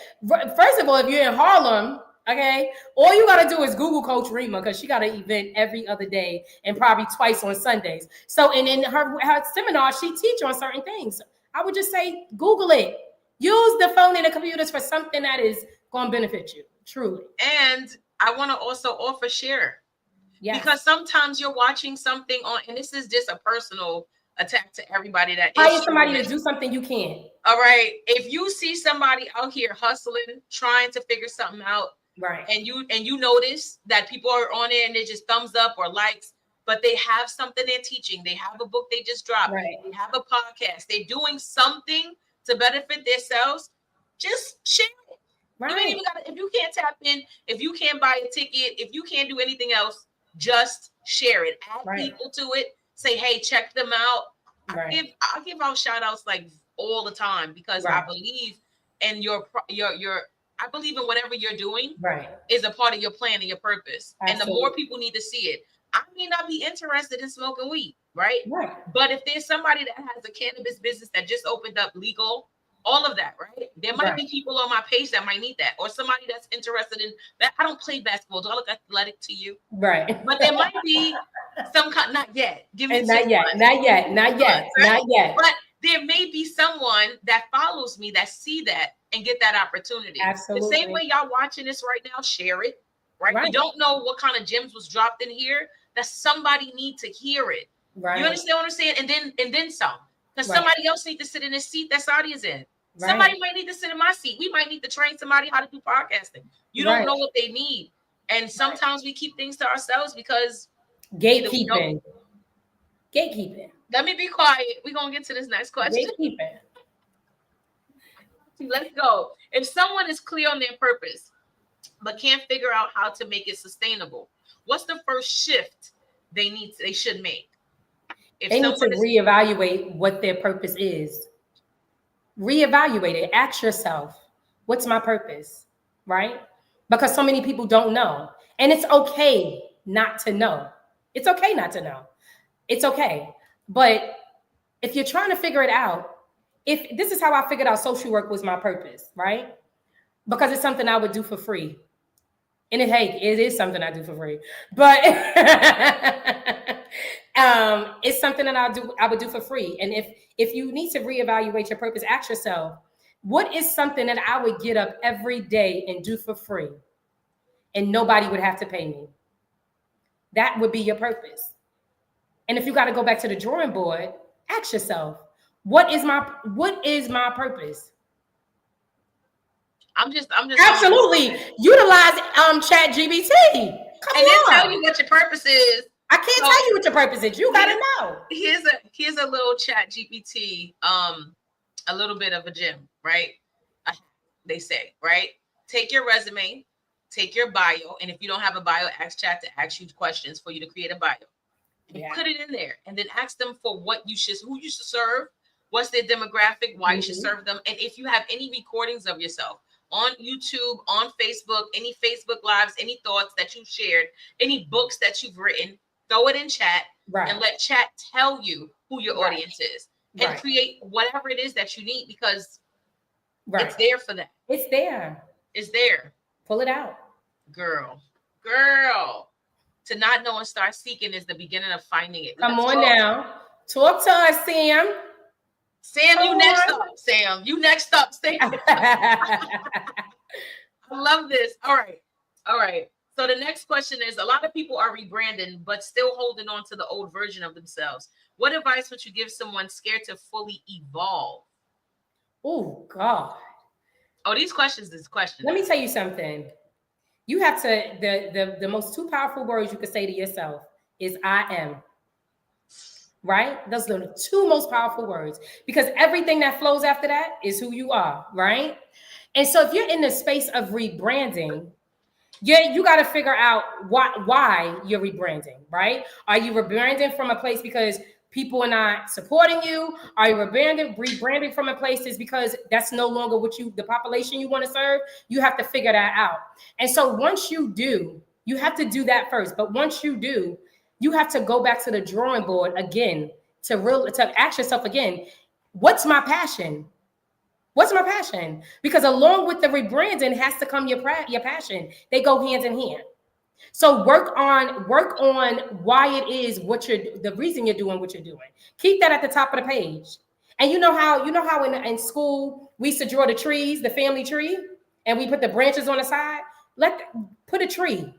First of all, if you're in Harlem, okay, all you got to do is Google Coach Rema, because she got an event every other day and probably twice on Sundays. So, and in her seminar, she teach on certain things. I would just say, Google it. Use the phone and the computers for something that is going to benefit you, truly. And I want to also offer share. Yes. Because sometimes you're watching something on, and this is just a personal attack to everybody that hire somebody to do something you can't. All right. If you see somebody out here hustling, trying to figure something out, right, and you notice that people are on it and they just thumbs up or likes, but they have something they're teaching, they have a book they just dropped, right, they have a podcast, they're doing something to benefit themselves, just share it. Right. You ain't even gotta, if you can't tap in, if you can't buy a ticket, if you can't do anything else, just share it. Add people to it. Say, hey, check them out. I give out shout outs like all the time, because I believe in your I believe in whatever you're doing is a part of your plan and your purpose. Absolutely. And the more people need to see it. I may not be interested in smoking weed, right? But if there's somebody that has a cannabis business that just opened up legal, all of that, right? There might be people on my page that might need that, or somebody that's interested in that. I don't play basketball. Do I look athletic to you? Right. But there might be some kind, not yet. Give me not yet. Right? But there may be someone that follows me that see that and get that opportunity. Absolutely. The same way y'all watching this right now, share it, right? We don't know what kind of gems was dropped in here that somebody need to hear it. Right. You understand what I'm saying? And then some. Because somebody else need to sit in this seat that Sadia's in. Somebody might need to sit in my seat. We might need to train somebody how to do podcasting. You don't know what they need. And sometimes we keep things to ourselves because gatekeeping. Let me be quiet. We're going to get to this next question. Gatekeeping. Let's go. If someone is clear on their purpose, but can't figure out how to make it sustainable, what's the first shift they should make? They need to reevaluate what their purpose is. Reevaluate it. Ask yourself, what's my purpose? Right? Because so many people don't know. And it's okay not to know. It's okay not to know. It's okay. But if you're trying to figure it out, if this is how I figured out social work was my purpose, right? Because it's something I would do for free. And it is something I do for free. But it's something that I would do for free. And if you need to reevaluate your purpose, ask yourself, what is something that I would get up every day and do for free and nobody would have to pay me? That would be your purpose. And if you got to go back to the drawing board, ask yourself, what is my purpose? I'm just absolutely utilize ChatGPT. And then tell you what your purpose is. I can't tell you what your purpose is. You gotta know. Here's a little ChatGPT, a little bit of a gem, right? They say, right? Take your resume, take your bio, and if you don't have a bio, ask Chat to ask you questions for you to create a bio. And put it in there, and then ask them for who you should serve, what's their demographic, why you should serve them, and if you have any recordings of yourself on YouTube, on Facebook, any Facebook Lives, any thoughts that you've shared, any books that you've written, throw it in Chat and let Chat tell you who your audience is and create whatever it is that you need, because it's there for that. It's there. It's there. Pull it out. Girl. To not know and start seeking is the beginning of finding it. Come on now. Talk to us, Sam. Sam, you next up. Sam, you next up. Sam. I love this. All right. So the next question is, a lot of people are rebranding, but still holding on to the old version of themselves. What advice would you give someone scared to fully evolve? Oh, God. Oh, these questions. Let me tell you something. You have to, the most two powerful words you could say to yourself is I am. Right? Those are the two most powerful words, because everything that flows after that is who you are, right? And so if you're in the space of rebranding, you got to figure out why you're rebranding, right? Are you rebranding from a place because people are not supporting you, are you rebranding from a places because that's no longer what the population you want to serve, you have to figure that out. And so once you do, you have to do that first. But once you do, you have to go back to the drawing board again to ask yourself again, what's my passion? What's my passion? Because along with the rebranding has to come your passion. They go hand in hand. So work on why it is the reason you're doing what you're doing. Keep that at the top of the page. And you know how in school we used to draw the trees, the family tree, and we put the branches on the side. Put a tree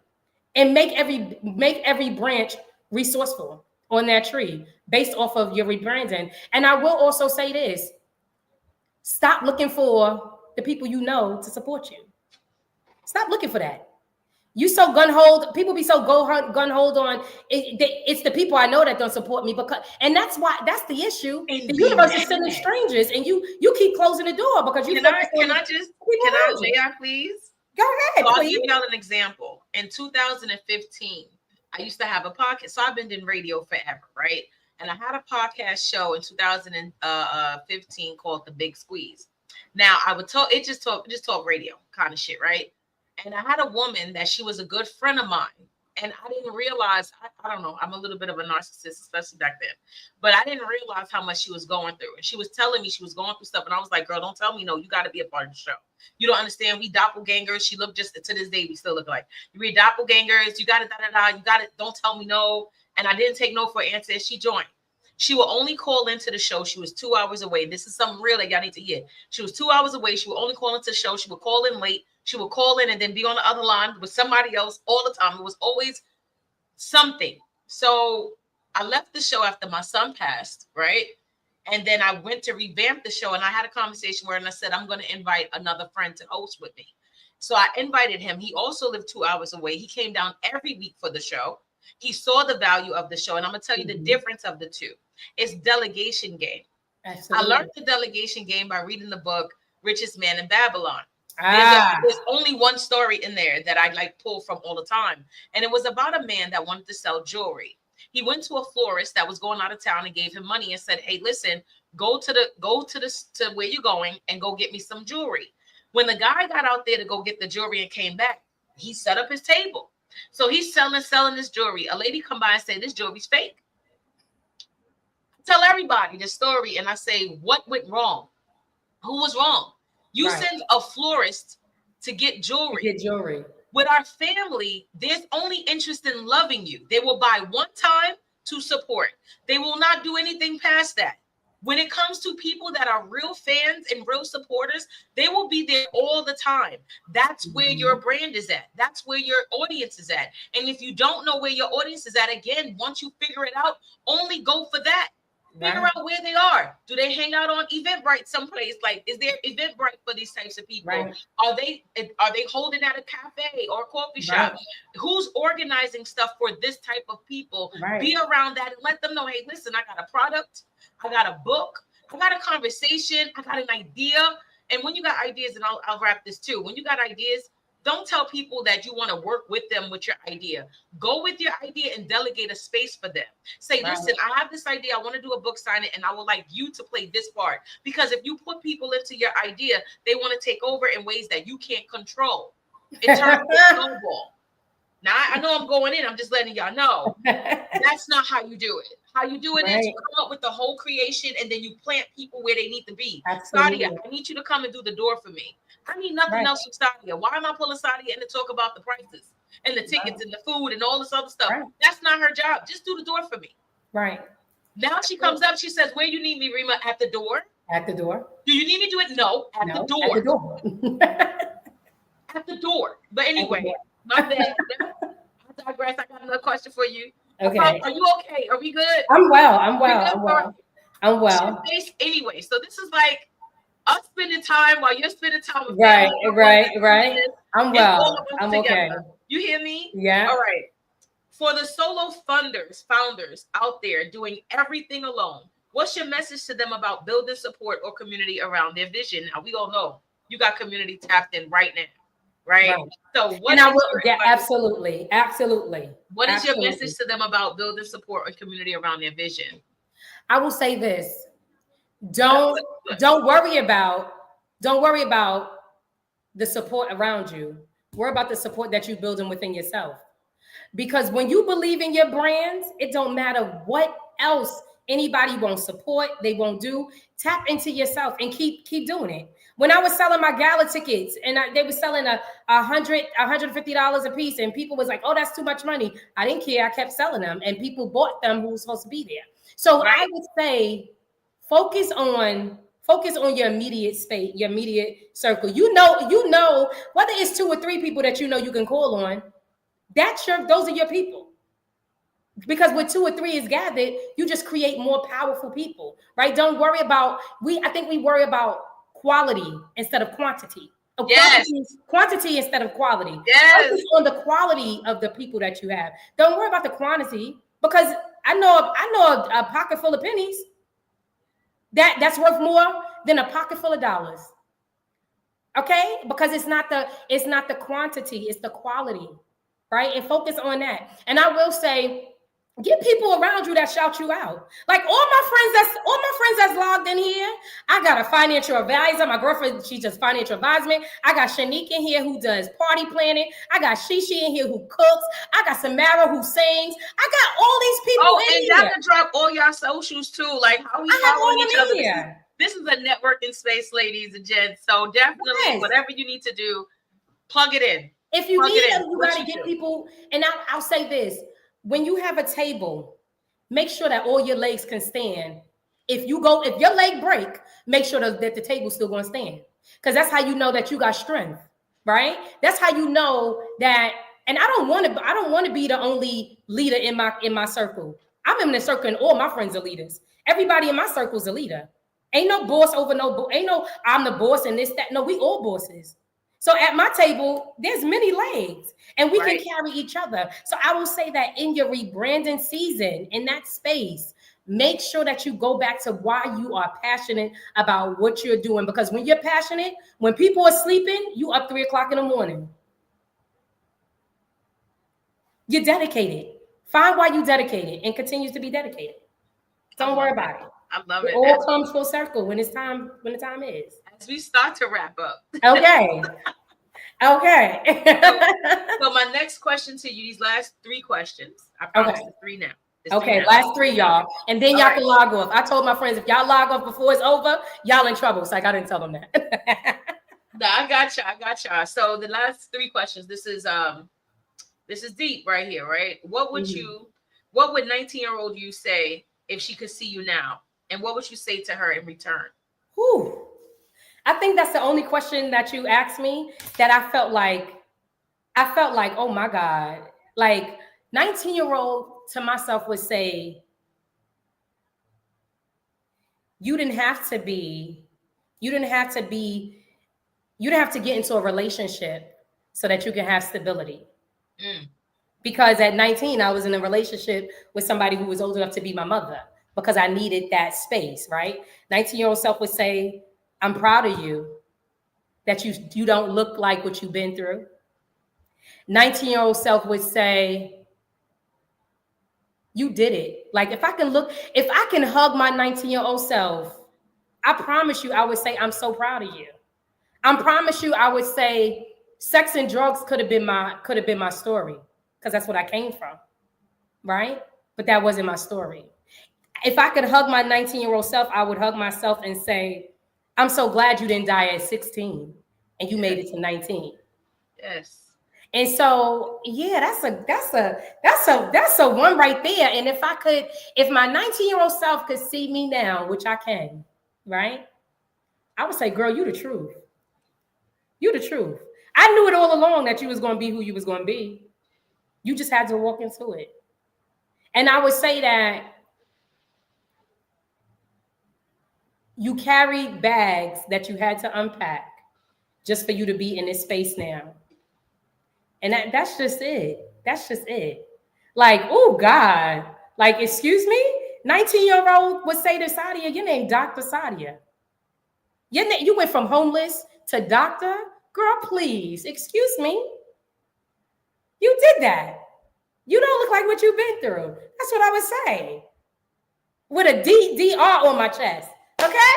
and make every branch resourceful on that tree based off of your rebranding. And I will also say this: stop looking for the people you know to support you. Stop looking for that. You so gun hold. People be so gun hold on. It's the people I know that don't support me and that's the issue. And the universe is sending strangers, and you keep closing the door because you. Can I JR, please? Go ahead. So I'll give y'all an example. In 2015, I used to have a podcast. So I've been in radio forever, right? And I had a podcast show in 2015 called The Big Squeeze. Now I would just talk radio kind of shit, right? And I had a woman that she was a good friend of mine. And I didn't realize, I don't know, I'm a little bit of a narcissist, especially back then. But I didn't realize how much she was going through. And she was telling me she was going through stuff. And I was like, girl, don't tell me no. You got to be a part of the show. You don't understand. We doppelgangers. She looked just to this day, we still look like. We doppelgangers. You got it, da-da-da. You got it. Don't tell me no. And I didn't take no for an answer. She joined. She will only call into the show. She was 2 hours away. This is something real that y'all need to hear. She was 2 hours away. She would only call into the show. She would call in late. She would call in and then be on the other line with somebody else all the time. It was always something. So I left the show after my son passed, right? And then I went to revamp the show, and I had a conversation where I said, I'm going to invite another friend to host with me. So I invited him. He also lived 2 hours away. He came down every week for the show. He saw the value of the show. And I'm going to tell you the difference of the two. It's delegation game. Absolutely. I learned the delegation game by reading the book, Richest Man in Babylon. There's only one story in there that I pull from all the time. And it was about a man that wanted to sell jewelry. He went to a florist that was going out of town and gave him money and said, hey, listen, go to where you're going and go get me some jewelry. When the guy got out there to go get the jewelry and came back, he set up his table. So he's selling this jewelry. A lady come by and say, this jewelry's fake. Tell everybody the story. And I say, what went wrong? Who was wrong? You send a florist to get jewelry. With our family, there's only interest in loving you. They will buy one time to support. They will not do anything past that. When it comes to people that are real fans and real supporters, they will be there all the time. That's where your brand is at. That's where your audience is at. And if you don't know where your audience is at, again, once you figure it out, only go for that. Figure out where they are. Do they hang out on Eventbrite someplace? Like, is there Eventbrite for these types of people? Right. Are they holding at a cafe or a coffee shop? Who's organizing stuff for this type of people? Be around that and let them know, hey, listen, I got a product, I got a book, I got a conversation, I got an idea. And when you got ideas, and I'll wrap this too. When you got ideas, don't tell people that you want to work with them with your idea. Go with your idea and delegate a space for them. Say, listen, I have this idea. I want to do a book signing, and I would like you to play this part. Because if you put people into your idea, they want to take over in ways that you can't control. It turns into a snowball. Now, I know I'm going in. I'm just letting y'all know. That's not how you do it. How you do it is you come up with the whole creation, and then you plant people where they need to be. Sadia, I need you to come and do the door for me. I need nothing else from Sadia. Why am I pulling Sadia in to talk about the prices and the tickets and the food and all this other stuff? That's not her job. Just do the door for me. Right. Now she comes up. She says, where you need me, Rema? At the door. At the door. Do you need me to do it? No. At the door. At the door. At the door. But anyway, my bad. I digress. I got another question for you. Okay. Are you okay? Are we good? I'm well. I'm well. Anyway, so this is like us spending time while you're spending time with family. Right. I'm well. I'm together. Okay. You hear me? Yeah. All right. For the solo founders out there doing everything alone, what's your message to them about building support or community around their vision? Now, we all know you got community tapped in right now, right? So what? Absolutely. What is your message to them about building support or community around their vision? I will say this. Don't don't worry about don't worry about the support around you. Worry about the support that you're building within yourself. Because when you believe in your brands, it don't matter what else anybody won't support, they won't do. Tap into yourself and keep doing it. When I was selling my gala tickets and they were selling $150 a piece, and people was like, "Oh, that's too much money." I didn't care. I kept selling them, and people bought them who was supposed to be there. So Right. I would say, focus on your immediate space, your immediate circle. You know whether it's 2 or 3 people that you know you can call on. Those are your people. Because with 2 or 3 is gathered, you just create more powerful people, right? Don't worry about I think we worry about quality instead of quantity. Yes. Quantity instead of quality. Yes. Focus on the quality of the people that you have. Don't worry about the quantity, because I know a pocket full of pennies that's worth more than a pocket full of dollars. Okay? Because it's not the quantity, it's the quality, right? And focus on that. And I will say, get people around you that shout you out. Like all my friends that's logged in here. I got a financial advisor. My girlfriend, she does financial advisement. I got Shanique in here who does party planning. I got Shishi in here who cooks. I got Samara who sings. I got all these people in and here. y'all can drop all y'all socials too, like how we following each other. This is a networking space, ladies and gents. So definitely, whatever you need to do, plug it in. If you need them, you got to get people. And I'll say this. When you have a table, make sure that all your legs can stand. If your leg break, make sure that the table's still going to stand. Because that's how you know that you got strength, right? That's how you know that. And I don't want to be the only leader in my circle. I'm in the circle and all my friends are leaders. Everybody in my circle is a leader. Ain't no boss over ain't no I'm the boss and this, that. No, we all bosses. So at my table, there's many legs and we can carry each other. So I will say that in your rebranding season, in that space, make sure that you go back to why you are passionate about what you're doing. Because when you're passionate, when people are sleeping, you up 3:00 in the morning. You're dedicated. Find why you dedicated and continues to be dedicated. Don't worry about it. I love it. It all comes full circle when the time is. As we start to wrap up. Okay. Okay. So my next question to you, these last 3 questions. I promise it's 3 now. Okay, last 3, y'all. And then y'all can log off. I told my friends, if y'all log off before it's over, y'all in trouble. So I didn't tell them that. No, I got y'all. So the last 3 questions. This is deep right here, right? What would 19-year-old you say if she could see you now? And what would you say to her in return? Whew. I think that's the only question that you asked me that I felt like, oh my God, like 19-year-old to myself would say, you didn't have to get into a relationship so that you can have stability. Because at 19, I was in a relationship with somebody who was old enough to be my mother because I needed that space, right? 19-year-old self would say, I'm proud of you that you don't look like what you've been through. 19-year-old self would say, you did it. Like if I can hug my 19-year-old self, I promise you, I would say, I'm so proud of you. I promise you, I would say, sex and drugs could have been my story because that's what I came from, right? But that wasn't my story. If I could hug my 19-year-old self, I would hug myself and say, I'm so glad you didn't die at 16 and you made it to 19. Yes. And so, yeah, that's a one right there. And if my 19-year-old self could see me now, which I can, right? I would say, girl, you the truth. You the truth. I knew it all along that you was going to be who you was going to be. You just had to walk into it. And I would say that you carried bags that you had to unpack just for you to be in this space now. And that's just it. That's just it. Like, oh God, like, excuse me? 19-year-old would say to Sadia, your name Dr. Sadia. You went from homeless to doctor? Girl, please, excuse me. You did that. You don't look like what you've been through. That's what I would say. with a DDR on my chest. Okay?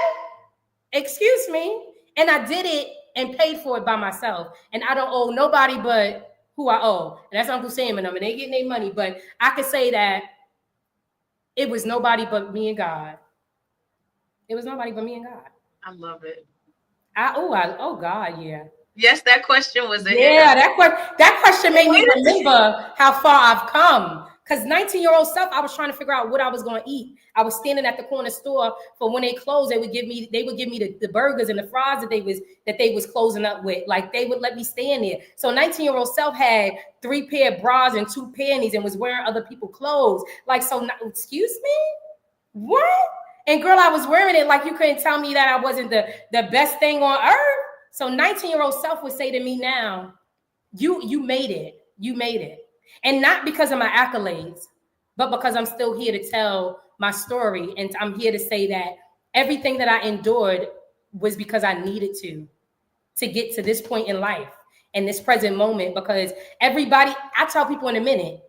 Excuse me. And I did it and paid for it by myself. And I don't owe nobody but who I owe. And that's Uncle Sam and them. And they getting their money. But I could say that it was nobody but me and God. It was nobody but me and God. I love it. Oh God, yeah. Yes, that question was a hit. Yeah, that question made me remember how far I've come. Because 19-year-old self, I was trying to figure out what I was going to eat. I was standing at the corner store for when they closed, they would give me the burgers and the fries that they was closing up with. Like they would let me stand there. So 19-year-old self had 3 pair of bras and 2 panties and was wearing other people's clothes. Like, so excuse me? What? And girl, I was wearing it like you couldn't tell me that I wasn't the best thing on earth. So 19-year-old self would say to me now, you made it. You made it. And not because of my accolades, but because I'm still here to tell my story. And I'm here to say that everything that I endured was because I needed to get to this point in life and this present moment. Because everybody, I tell people in a minute,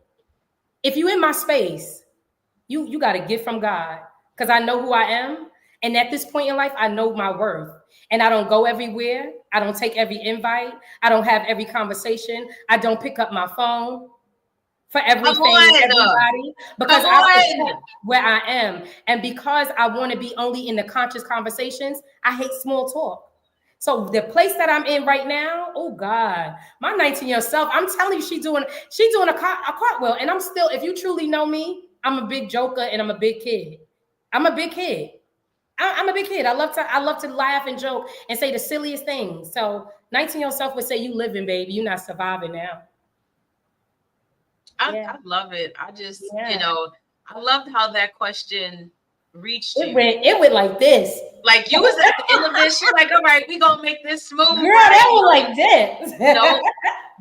if you in my space, you got a gift from God, because I know who I am. And at this point in life, I know my worth. And I don't go everywhere. I don't take every invite. I don't have every conversation. I don't pick up my phone for everything and everybody, because I accept where I am. And because I want to be only in the conscious conversations, I hate small talk. So the place that I'm in right now, oh God, my 19-year-old self, I'm telling you, she doing a cartwheel. And I'm still, if you truly know me, I'm a big joker and I'm a big kid. I'm a big kid. I'm a big kid. I love to laugh and joke and say the silliest things. So 19-year-old self would say, you living, baby. You're not surviving now. I love it. I just, I loved how that question reached you. It went like this. Like you was at the end of this, you're like, all right, we gonna make this smooth. Girl, that was like this.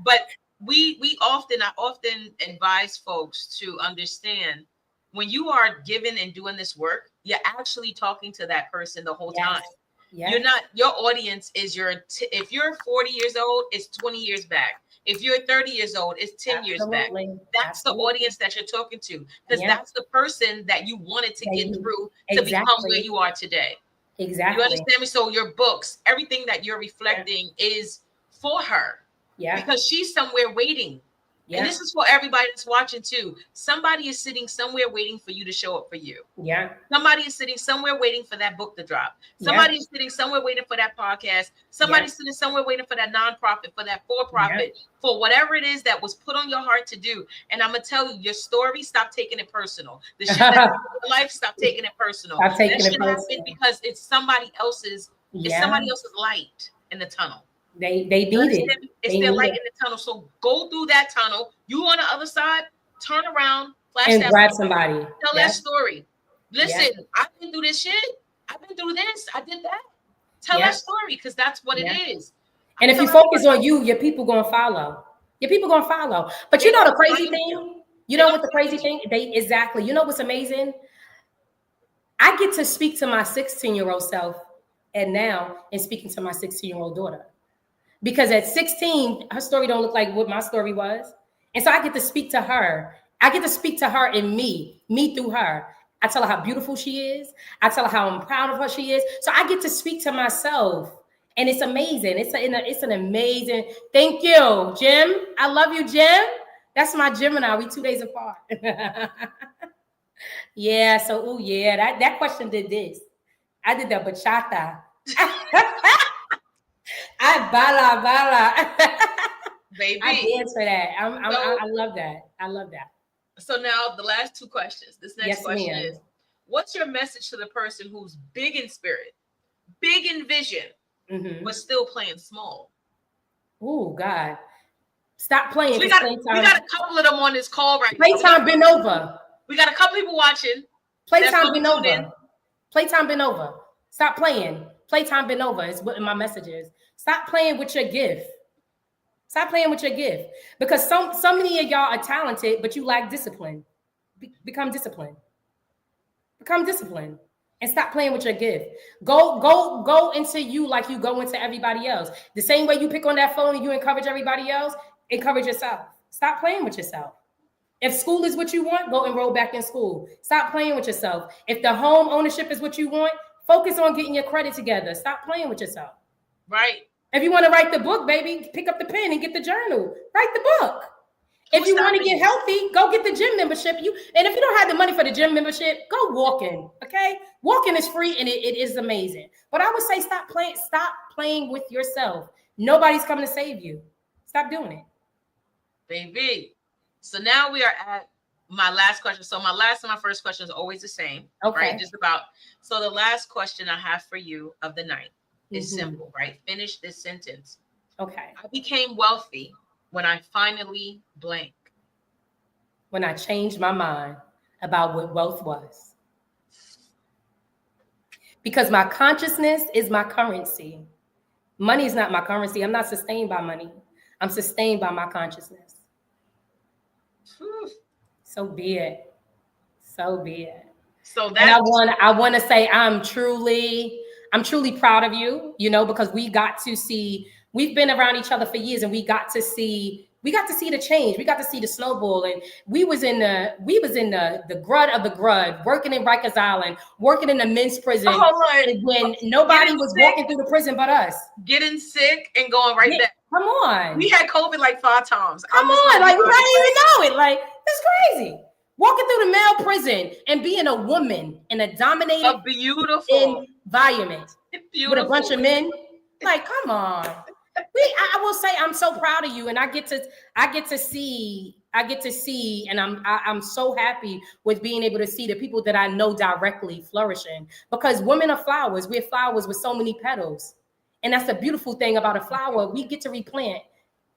But I often advise folks to understand, when you are given and doing this work, you're actually talking to that person the whole time. Yes. You're not, your audience is if you're 40 years old, it's 20 years back. If you're 30 years old, it's 10 years back. That's the audience that you're talking to, because that's the person that you wanted to get through to become where you are today. Exactly. You understand me? So your books, everything that you're reflecting is for her. Yeah. Because she's somewhere waiting. Yeah. And this is for everybody that's watching too. Somebody is sitting somewhere waiting for you to show up for you. Yeah. Somebody is sitting somewhere waiting for that book to drop. Somebody is sitting somewhere waiting for that podcast. Somebody's sitting somewhere waiting for that nonprofit, for that for-profit, for whatever it is that was put on your heart to do. And I'm going to tell you, your story, stop taking it personal. The shit that's in your life, stop taking it personal. Stop taking it personal. Because it's somebody else's, light in the tunnel. They need it. It's their light in the tunnel. So go through that tunnel. You on the other side, turn around, flash and that grab somebody. Tell that story. Listen, I've been through this shit. I've been through this. I did that. Tell that story, because that's what it is. And if you focus on you, your people gonna follow. Your people gonna follow. But you know the crazy thing? You know what the crazy thing? Exactly. You know what's amazing? I get to speak to my 16-year-old self and speaking to my 16-year-old daughter. Because at 16, her story don't look like what my story was. And so I get to speak to her. I get to speak to her and me through her. I tell her how beautiful she is. I tell her how I'm proud of her she is. So I get to speak to myself. And it's amazing. It's an amazing, thank you, Jim. I love you, Jim. That's my Gemini. We 2 days apart. Yeah, so, that question did this. I did the bachata. I bala. Baby. I dance for that. I love that. I love that. So now the last 2 questions. This next question is, what's your message to the person who's big in spirit, big in vision, but still playing small? Oh, God. Stop playing. So we got a couple of them on this call right now. Playtime been over. We got a couple people watching. Playtime been over. Playtime been over. Stop playing. Playtime been over is what my message is. Stop playing with your gift. Stop playing with your gift. Because so many of y'all are talented, but you lack discipline. Become disciplined. Become disciplined. And stop playing with your gift. Go into you like you go into everybody else. The same way you pick on that phone and you encourage everybody else, encourage yourself. Stop playing with yourself. If school is what you want, go enroll back in school. Stop playing with yourself. If the home ownership is what you want, focus on getting your credit together. Stop playing with yourself. Right. If you want to write the book, baby, pick up the pen and get the journal. Write the book. If you want to get healthy, go get the gym membership. And if you don't have the money for the gym membership, go walking. Okay, walking is free and it is amazing. But I would say stop playing with yourself. Nobody's coming to save you. Stop doing it, baby. So now we are at my last question. So my last and my first question is always the same. Okay. Right? Just about. So the last question I have for you of the night is simple, right? Finish this sentence. Okay. I became wealthy when I finally blank. When I changed my mind about what wealth was. Because my consciousness is my currency. Money is not my currency. I'm not sustained by money. I'm sustained by my consciousness. So be it. So be it. So that I want to say I'm truly proud of you, because we've been around each other for years and we got to see the change. We got to see the snowball, and we was in the grud of the grud, working in Rikers Island, working in the men's prison, and when nobody was walking through the prison but us. Getting sick and going right back. Come on. We had COVID like 5 times. Come on, like we didn't even know it. Like, it's crazy. Walking through the male prison and being a woman in a dominated, beautiful environment with a bunch of men. Like, come on. I will say I'm so proud of you, and I get to see, and I'm so happy with being able to see the people that I know directly flourishing, because women are flowers. We're flowers with so many petals, and that's the beautiful thing about a flower. We get to replant.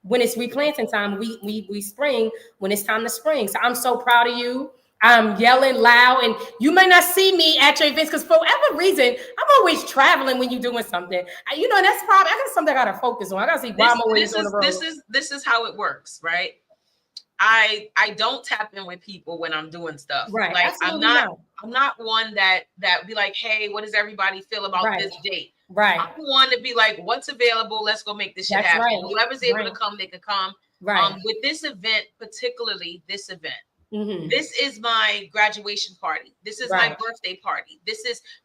When it's replanting time, we spring when it's time to spring. So I'm so proud of you. I'm yelling loud, and you may not see me at your events because for whatever reason, I'm always traveling when you're doing something. That's probably I got something I gotta focus on. I gotta see why I'm always on the road. This is how it works, right? I don't tap in with people when I'm doing stuff. Right. Like I'm not one that be like, hey, what does everybody feel about this date? Right. I'm one to be like, what's available? Let's go make this shit happen. Right. Whoever's able to come, they can come. Right. With this event, particularly this event, this is my graduation party. This is my birthday party.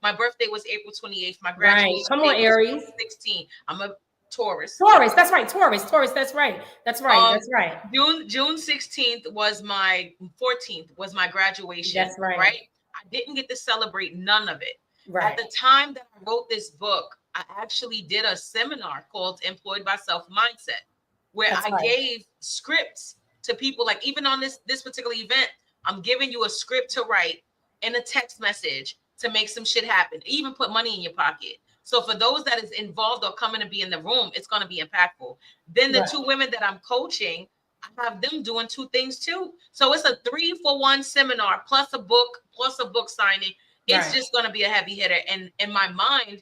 My birthday was April 28th. My graduation Come on, Aries. 16. I'm a Taurus. That's right. Taurus. That's right. That's right. June 16th was my 14th was my graduation. That's right. Right. I didn't get to celebrate none of it. Right. At the time that I wrote this book, I actually did a seminar called Employed by Self Mindset, where I gave scripts to people. Like even on this particular event, I'm giving you a script to write and a text message to make some shit happen. Even put money in your pocket. So for those that is involved or coming to be in the room, it's going to be impactful. Then the 2 women that I'm coaching, I have them doing 2 things too. So it's a 3-for-1 seminar plus a book signing. It's just going to be a heavy hitter. And in my mind,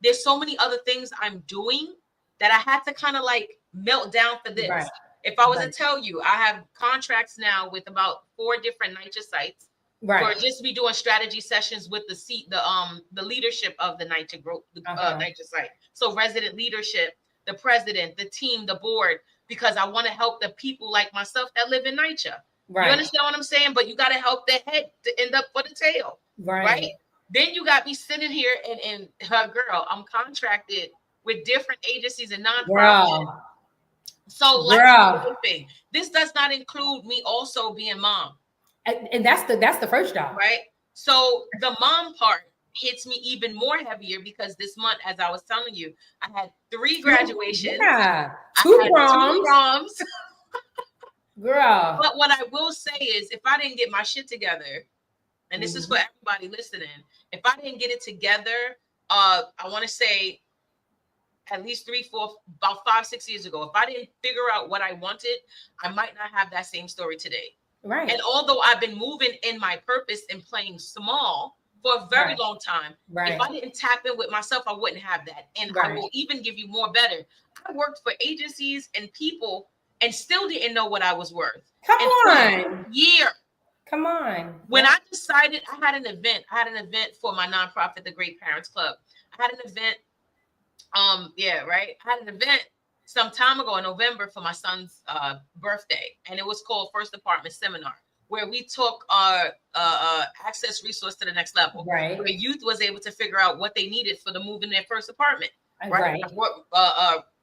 there's so many other things I'm doing that I had to kind of like melt down for this. Right. If I was to tell you, I have contracts now with about 4 different NYCHA sites for just be doing strategy sessions with the leadership of the NYCHA group, NYCHA site. So resident leadership, the president, the team, the board, because I want to help the people like myself that live in NYCHA. Right. You understand what I'm saying? But you got to help the head to end up for the tail. Right. Then you got me sitting here and girl, I'm contracted with different agencies and nonprofits. So this does not include me also being mom. And that's the first job. Right. So the mom part hits me even more heavier because this month, as I was telling you, I had 3 graduations. Yeah. 2 proms. Girl. But what I will say is if I didn't get my shit together, and this is for everybody listening, if I didn't get it together, I want to say at least 3, 4, about 5, 6 years ago, if I didn't figure out what I wanted, I might not have that same story today. Right. And although I've been moving in my purpose and playing small for a very long time, if I didn't tap in with myself, I wouldn't have that. And I will even give you more better. I worked for agencies and people and still didn't know what I was worth. Come on. Come on. When I decided, I had an event for my nonprofit, the Great Parents Club. I had an event. I had an event some time ago in November for my son's birthday, and it was called First Apartment Seminar. where we took our access resource to the next level, Right. where youth was able to figure out what they needed for the move in their first apartment. Right.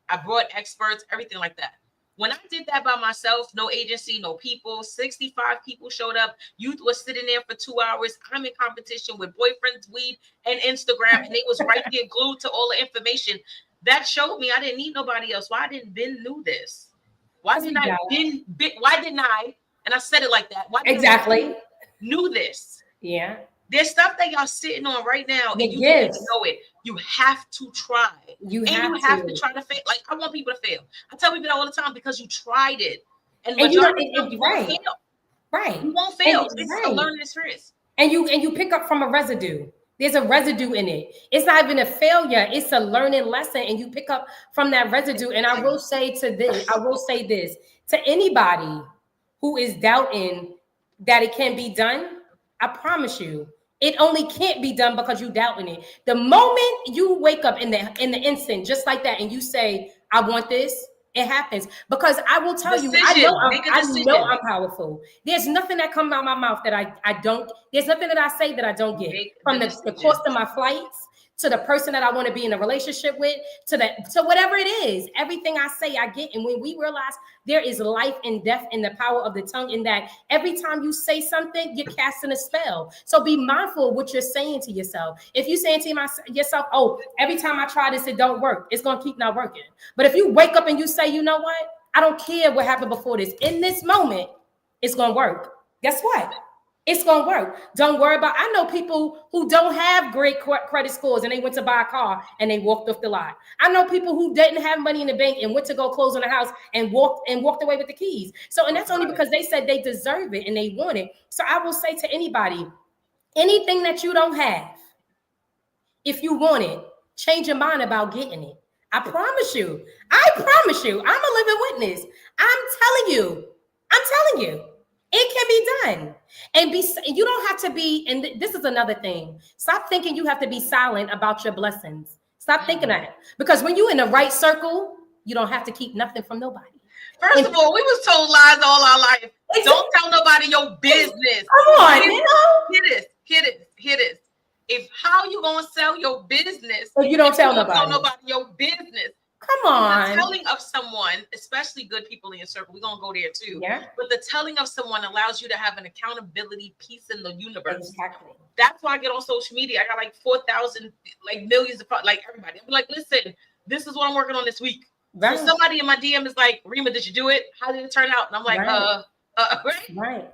I brought experts, everything like that. When I did that by myself, no agency, no people, 65 people showed up. Youth was sitting there for 2 hours. I'm in competition with boyfriends, weed, and Instagram, and they was right there glued to all the information. That showed me I didn't need nobody else. Why didn't Ben knew this? Why didn't I? And I said it like that. Why didn't Exactly. knew this? Yeah. There's stuff that y'all sitting on right now, and you didn't know it. You have to try. You have to try to fail. Like, I want people to fail. I tell people that all the time because you tried it. And majority of you won't fail. Right. You won't fail. It's a learning experience. And you pick up from a residue. There's a residue in it. It's not even a failure. It's a learning lesson, and you pick up from that residue. And I will say this to anybody who is doubting that it can be done. I promise you, it only can't be done because you doubting it. The moment you wake up in the instant, just like that, and you say, "I want this," it happens. Because I will tell you, I know I'm powerful. There's nothing that comes out of my mouth that I don't. There's nothing that I say that I don't get. From the cost of my flights, to the person that I want to be in a relationship with, to whatever it is. Everything I say, I get. And when we realize there is life and death in the power of the tongue, in that every time you say something, you're casting a spell. So be mindful of what you're saying to yourself. If you're saying to yourself, oh, every time I try this, it don't work, it's going to keep not working. But if you wake up and you say, you know what? I don't care what happened before this. In this moment, it's going to work. Guess what? It's going to work. Don't worry about, I know people who don't have great credit scores and they went to buy a car and they walked off the lot. I know people who didn't have money in the bank and went to go close on a house and walked away with the keys. So, and that's only because they said they deserve it and they want it. So I will say to anybody, anything that you don't have, if you want it, change your mind about getting it. I promise you, I'm a living witness. I'm telling you, it can be done. And you don't have to be, and this is another thing. Stop thinking you have to be silent about your blessings. Stop thinking that. Because when you're in the right circle, you don't have to keep nothing from nobody. First of all, we was told lies all our life. Don't tell nobody your business. Come on, you know? Hit it. If how you gonna sell your business if you don't tell nobody your business? Come on. The telling of someone, especially good people in your circle, we're gonna go there too. Yeah. But the telling of someone allows you to have an accountability piece in the universe. Exactly. That's why I get on social media. I got like 4,000, like millions of, like everybody. I'm like, listen, this is what I'm working on this week. Right. So somebody in my DM is like, Rema, did you do it? How did it turn out? And I'm like, right.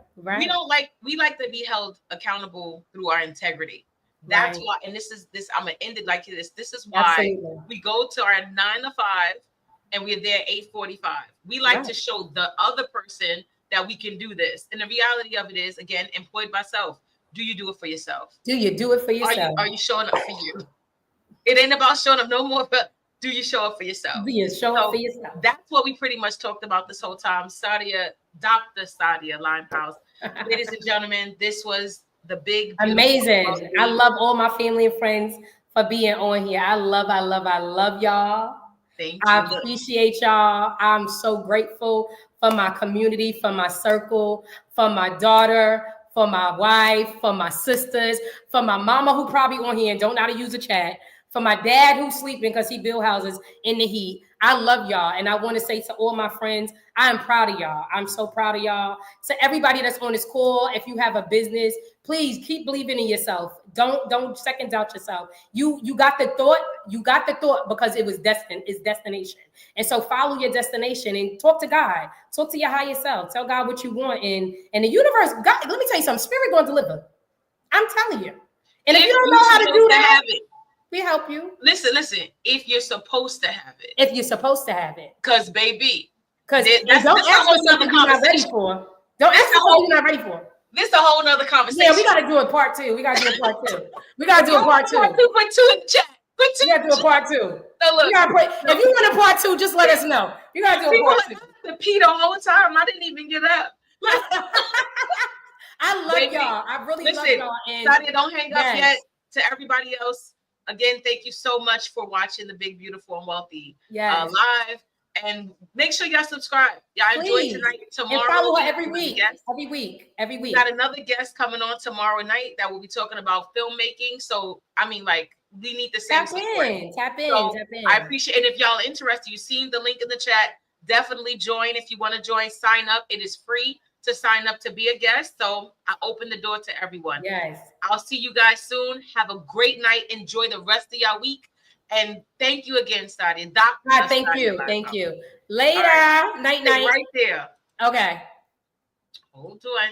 We like to be held accountable through our integrity. That's why, and this I'm gonna end it like this. This is why we go to our 9 to 5 and we're there 8:45. We like to show the other person that we can do this. And the reality of it is, again, employed by self. Do you do it for yourself? Do you do it for yourself? Are you showing up for you? It ain't about showing up no more, but do you show up for yourself? Do you show up for yourself? That's what we pretty much talked about this whole time. Dr. Sadia Limehouse. Ladies and gentlemen, this was the big amazing. I love all my family and friends for being on here. I love y'all. Thank you. I appreciate y'all. I'm so grateful for my community, for my circle, for my daughter, for my wife, for my sisters, for my mama who probably on here and don't know how to use a chat, for my dad who's sleeping because he build houses in the heat. I love y'all. And I want to say to all my friends, I am proud of y'all. I'm so proud of y'all. To everybody that's on this call, if you have a business, please keep believing in yourself. Don't second doubt yourself. You got the thought because it was destined, it's destination. And so follow your destination and talk to God. Talk to your higher self. Tell God what you want. And the universe, God, let me tell you something, spirit going to deliver. I'm telling you. And if you don't know how to do that, we help you. Listen. If you're supposed to have it. Because baby. Because don't ask for something you're not ready for. Don't ask for something you're not ready for. This is a whole nother conversation. Yeah, we got to do a part 2. We got to do a part 2. We got to do a part 2. Put 2 in the chat. We got to do a part 2. So look, if you want a part 2, just let us know. You got to do a part 2. The pee the whole time. I didn't even get up. I love y'all. I really love y'all. And Sadia, don't hang up yet. To everybody else, again, thank you so much for watching the Big, Beautiful, and Wealthy live. And make sure y'all subscribe. Y'all enjoy Please. tonight. And Tomorrow, follow her we have every another week. guest. Every week. Every We week. got another guest coming on tomorrow night that will be talking about filmmaking. So, I mean, like, we need the same support. Tap in. So Tap in. I appreciate it. And if y'all are interested, you've seen the link in the chat. Definitely join. If you want to join, sign up. It is free to sign up to be a guest. So I open the door to everyone. Yes. I'll see you guys soon. Have a great night. Enjoy the rest of your week. And thank you again, Sadia. Dr. Thank Sadia you. Limehouse. Thank you. Later. Right. Night, Stay night. right there. Okay. Hold on.